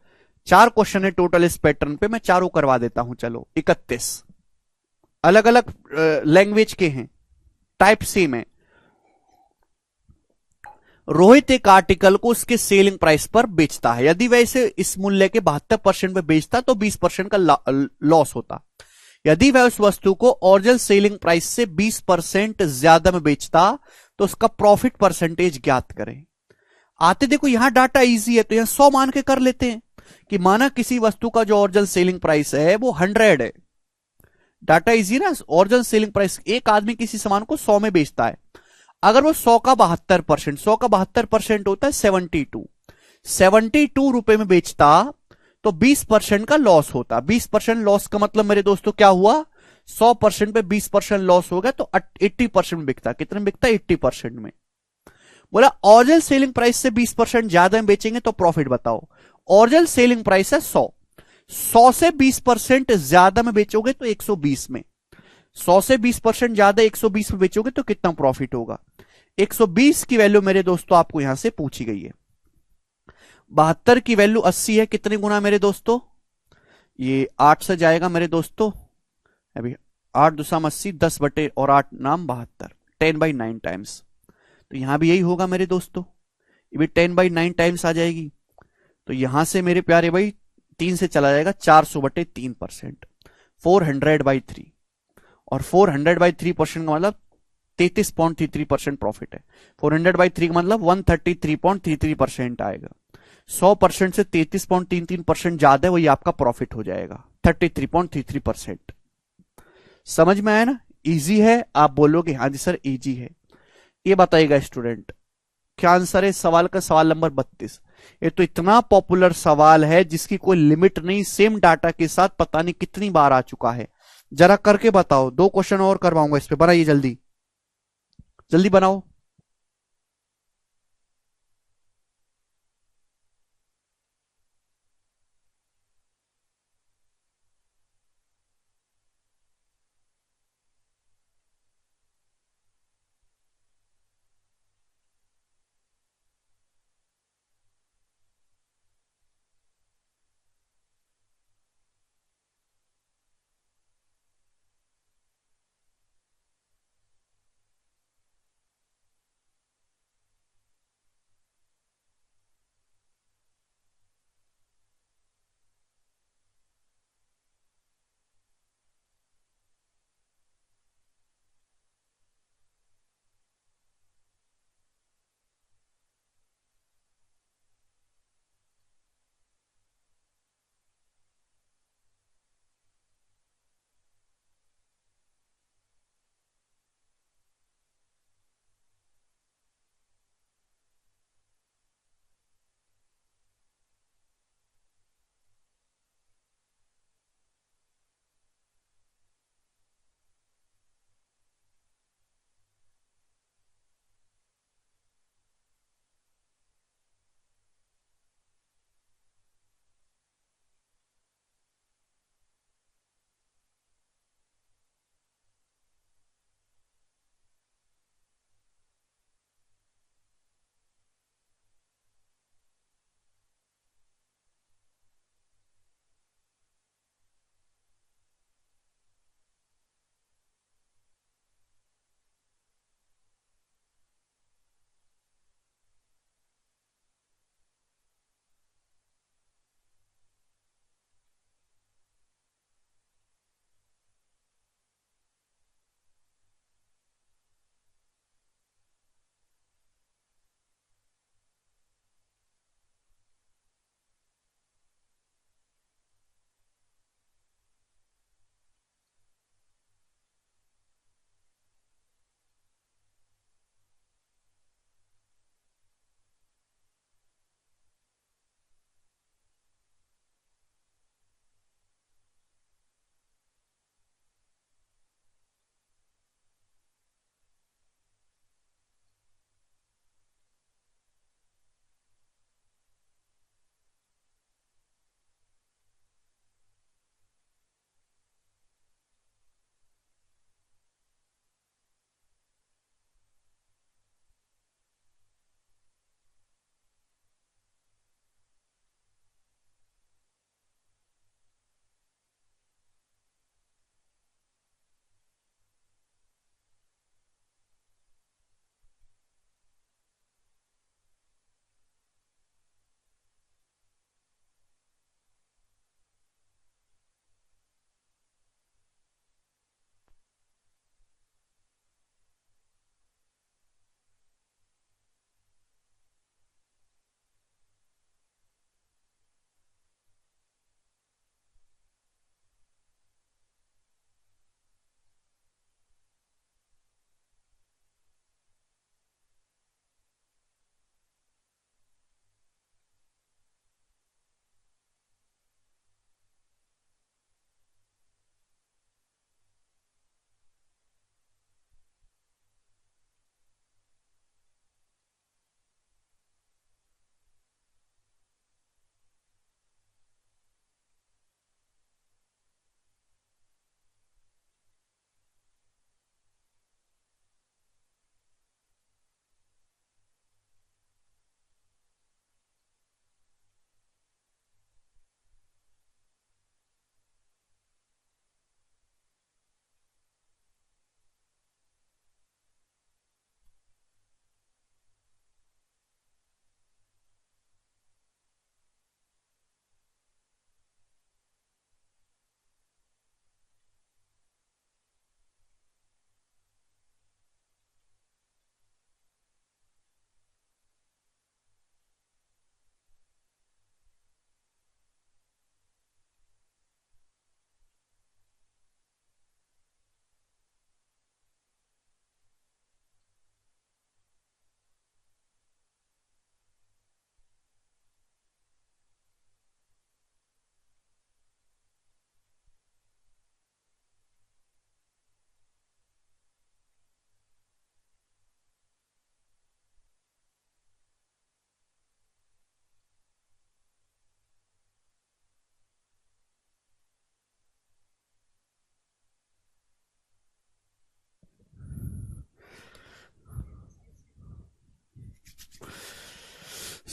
4 क्वेश्चन है टोटल इस पैटर्न पे, मैं चारों करवा देता हूं। चलो 31 अलग अलग लैंग्वेज के हैं, टाइप सेम है। रोहित एक आर्टिकल को उसके सेलिंग प्राइस पर बेचता है। यदि वह इसे इस मूल्य के 72% पे बेचता तो 20% का लॉस होता। यदि वह उस वस्तु को ओरिजिनल सेलिंग प्राइस से 20% ज्यादा में बेचता तो उसका प्रॉफिट परसेंटेज ज्ञात करें। आते देखो यहां डाटा इजी है तो यहां 100 मान के कर लेते हैं कि माना किसी वस्तु का जो ओरिजिनल सेलिंग प्राइस है वो 100 है। डाटा इजी ना, ओरिजिनल सेलिंग प्राइस, एक आदमी किसी सामान को 100 में बेचता है। अगर वो 100 का 72%, 100 का 72% होता है 72 रुपए में बेचता तो 20% का लॉस होता। 20% लॉस का मतलब मेरे दोस्तों क्या हुआ, 100% पे 20% लॉस हो गया तो 80% में बिकता। कितने में बिकता? 80% में। बोला ओरिजिनल सेलिंग प्राइस से 20% ज्यादा में बेचेंगे तो प्रॉफिट बताओ। ओरिजिनल सेलिंग प्राइस है 100, 100 से 20% ज्यादा में बेचोगे तो 120 में। 100 से 20% ज्यादा 120 में बेचोगे तो कितना प्रॉफिट होगा? 120 की वैल्यू मेरे दोस्तों आपको यहां से पूछी गई है। 72 की वैल्यू 80 है, कितने गुना मेरे दोस्तों? ये 8 से जाएगा मेरे दोस्तों। अभी 8 दुसाम 80, 10 बटे और 8 नाम 72, 10/9 टाइम्स। तो यहां भी यही होगा मेरे दोस्तों, ये भी 10/9 टाइम्स आ जाएगी। तो यहां से मेरे प्यारे भाई 3 से चला जाएगा 400/3%, 400/3। और 400/3% का मतलब 33.33% प्रॉफिट है। 400/3 का मतलब 133.33% आएगा। 100% से 33.33% ज्यादा है, वही आपका प्रॉफिट हो जाएगा 33.33%। समझ में आया ना? इजी है? आप बोलोगे हाँ जी सर इजी है। ये बताइएगा स्टूडेंट, क्या आंसर है इस सवाल का? सवाल नंबर 32। ये तो इतना पॉपुलर सवाल है जिसकी कोई लिमिट नहीं, सेम डाटा के साथ पता नहीं कितनी बार आ चुका है। जरा करके बताओ, 2 क्वेश्चन और करवाऊंगा इस पे, बनाइए जल्दी, जल्दी बनाओ।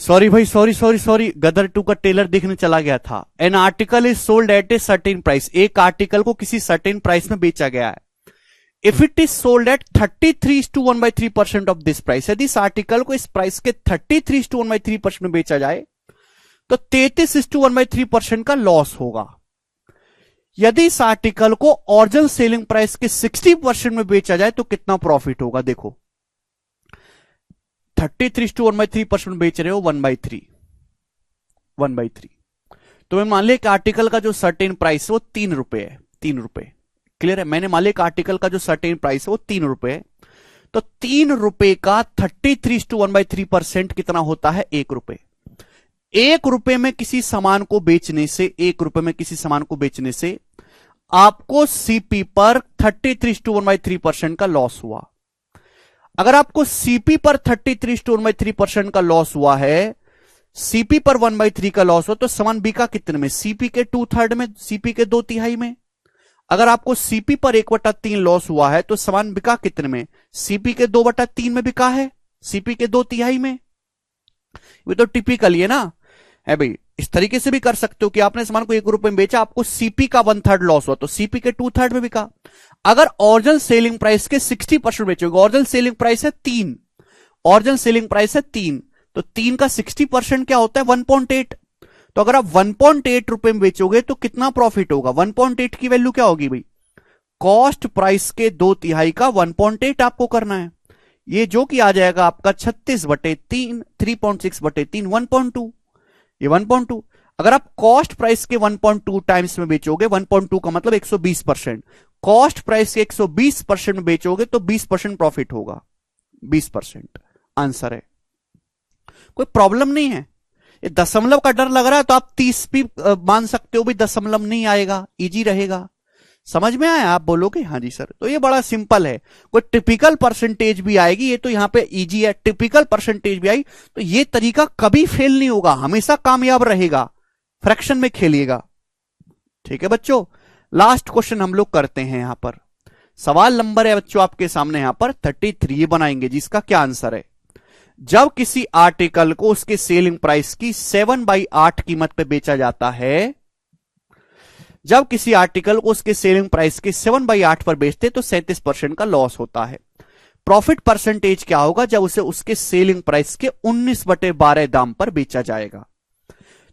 सॉरी भाई, सॉरी, गदर टू का टेलर देखने चला गया था। An article is sold at a certain price, एक आर्टिकल को किसी सर्टेन प्राइस में बेचा गया है। If it is sold at 33:1/3% of this price, यदि इस आर्टिकल को इस प्राइस के 33:1/3% में बेचा जाए तो 33:1/3% का लॉस होगा। यदि इस आर्टिकल को ओरिजिनल सेलिंग प्राइस के 60% में बेचा जाए तो कितना प्रॉफिट होगा। देखो 33:1/3% बेच रहे हो 1/3 तो मैं मान लिया कि आर्टिकल का जो सर्टेन प्राइस है वो 3 रुपए है, 3 रुपए। क्लियर है, मैंने मान लिया आर्टिकल का जो सर्टेन प्राइस है वो 3 रुपए है, तो 3 रुपए का 33:1/3% कितना होता है, 1 रुपए। 1 रुपए में किसी सामान को बेचने से, 1 रुपए में किसी सामान को बेचने से आपको सीपी पर 33:1/3% का लॉस हुआ। अगर आपको सीपी पर 33:1/3% का लॉस हुआ है, सीपी पर 1/3 का लॉस हो, तो सामान बिका कितने में, सीपी के 2/3 में, सीपी के 2/3 में। अगर आपको सीपी पर 1/3 लॉस हुआ है तो सामान बिका कितने में, सीपी के 2/3 में बिका है, सीपी के 2/3 में। ये तो टिपिकल है ना, है भाई। इस तरीके से भी कर सकते हो कि आपने सामान को 1 रुपए में बेचा, आपको सीपी का 1/3 लॉस हुआ तो सीपी के 2/3 में बिका। अगर ओरिजिनल सेलिंग प्राइस के 60% बेचोगे, ओरिजिनल सेलिंग प्राइस है 3, ओरिजिनल सेलिंग प्राइस है 3, तो 3 का 60% क्या होता है, 1.8। तो अगर आप 1.8 रुपए में बेचोगे तो कितना प्रॉफिट होगा, 1.8 की वैल्यू क्या होगी भाई, कॉस्ट प्राइस के 2/3 का 1.8 आपको करना है। ये जो कि आ जाएगा आपका 36/3, 3.6/3, 1.2, ये 1.2। अगर आप कॉस्ट प्राइस के 1.2 टाइम्स में बेचोगे, 1.2 का मतलब 120%, कॉस्ट प्राइस के 120% में बेचोगे तो 20% प्रॉफिट होगा, 20% आंसर है। कोई प्रॉब्लम नहीं है। ये दशमलव का डर लग रहा है तो आप 30 भी मान सकते हो, भी दशमलव नहीं आएगा, इजी रहेगा। समझ में आया, आप बोलोगे हाँ जी सर। तो ये बड़ा सिंपल है। कोई टिपिकल परसेंटेज भी आएगी, ये तो यहां पे इजी है, टिपिकल परसेंटेज भी आई तो ये तरीका कभी फेल नहीं होगा, हमेशा कामयाब रहेगा। फ्रैक्शन में खेलिएगा, ठीक है बच्चों। लास्ट क्वेश्चन हम लोग करते हैं यहां पर। सवाल नंबर है बच्चों आपके सामने यहां पर 33 बनाएंगे, जिसका क्या आंसर है। जब किसी आर्टिकल को उसके सेलिंग प्राइस की 7/8 कीमत पे बेचा जाता है, जब किसी आर्टिकल को उसके सेलिंग प्राइस के 7/8 पर बेचते तो 37% का लॉस होता है। प्रॉफिट परसेंटेज क्या होगा जब उसे उसके सेलिंग प्राइस के 19/12 दाम पर बेचा जाएगा।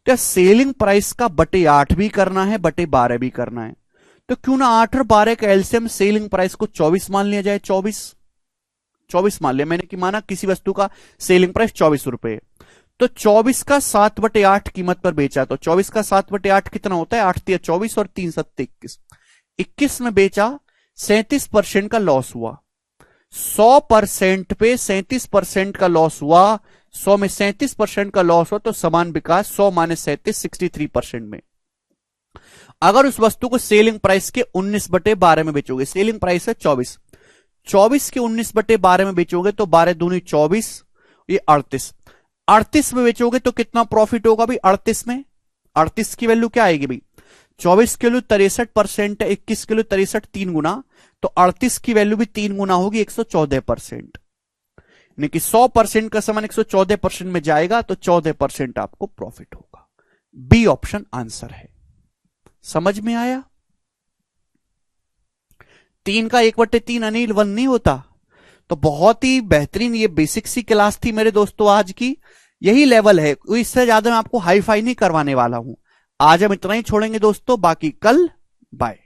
तो सेलिंग प्राइस का 8 भी करना है, 12 भी करना है, तो क्यों ना 8 और 12 का एलसीएम सेलिंग प्राइस को 24 मान लिया जाए। 24 मान लिया मैंने कि माना किसी वस्तु का सेलिंग प्राइस 24 रुपए, तो 24 का 7/8 कीमत पर बेचा, तो 24 का 7/8 कितना होता है, 8 × 24 और 3 × 7 21, 21 में बेचा, 37% का लॉस हुआ। 100% पे 37% का लॉस हुआ, 100 में 37% का लॉस हुआ तो समान बिका 100 - 37 63% में। अगर उस वस्तु को सेलिंग प्राइस के 19/12 में बेचोगे, सेलिंग प्राइस है 24, 24 के 19/12 में बेचोगे तो 12 दूनी 24, ये 38, 38 में बेचोगे तो कितना प्रॉफिट होगा भाई 38 में। 38 की वैल्यू क्या आएगी भाई, 24 के लिए 63% है, 21 के लिए 63 3 गुना, तो 38 की वैल्यू भी 3 गुना होगी, 114%। यानी कि 100% का सामान 114% में जाएगा तो 14% आपको प्रॉफिट होगा। बी ऑप्शन आंसर है। समझ में आया। 3 का 1/3 अनिल 1 नहीं होता। तो बहुत ही बेहतरीन ये बेसिक सी क्लास थी मेरे दोस्तों आज की, यही लेवल है, इससे ज्यादा मैं आपको हाई फाई नहीं करवाने वाला हूं। आज हम इतना ही छोड़ेंगे दोस्तों, बाकी कल बाय।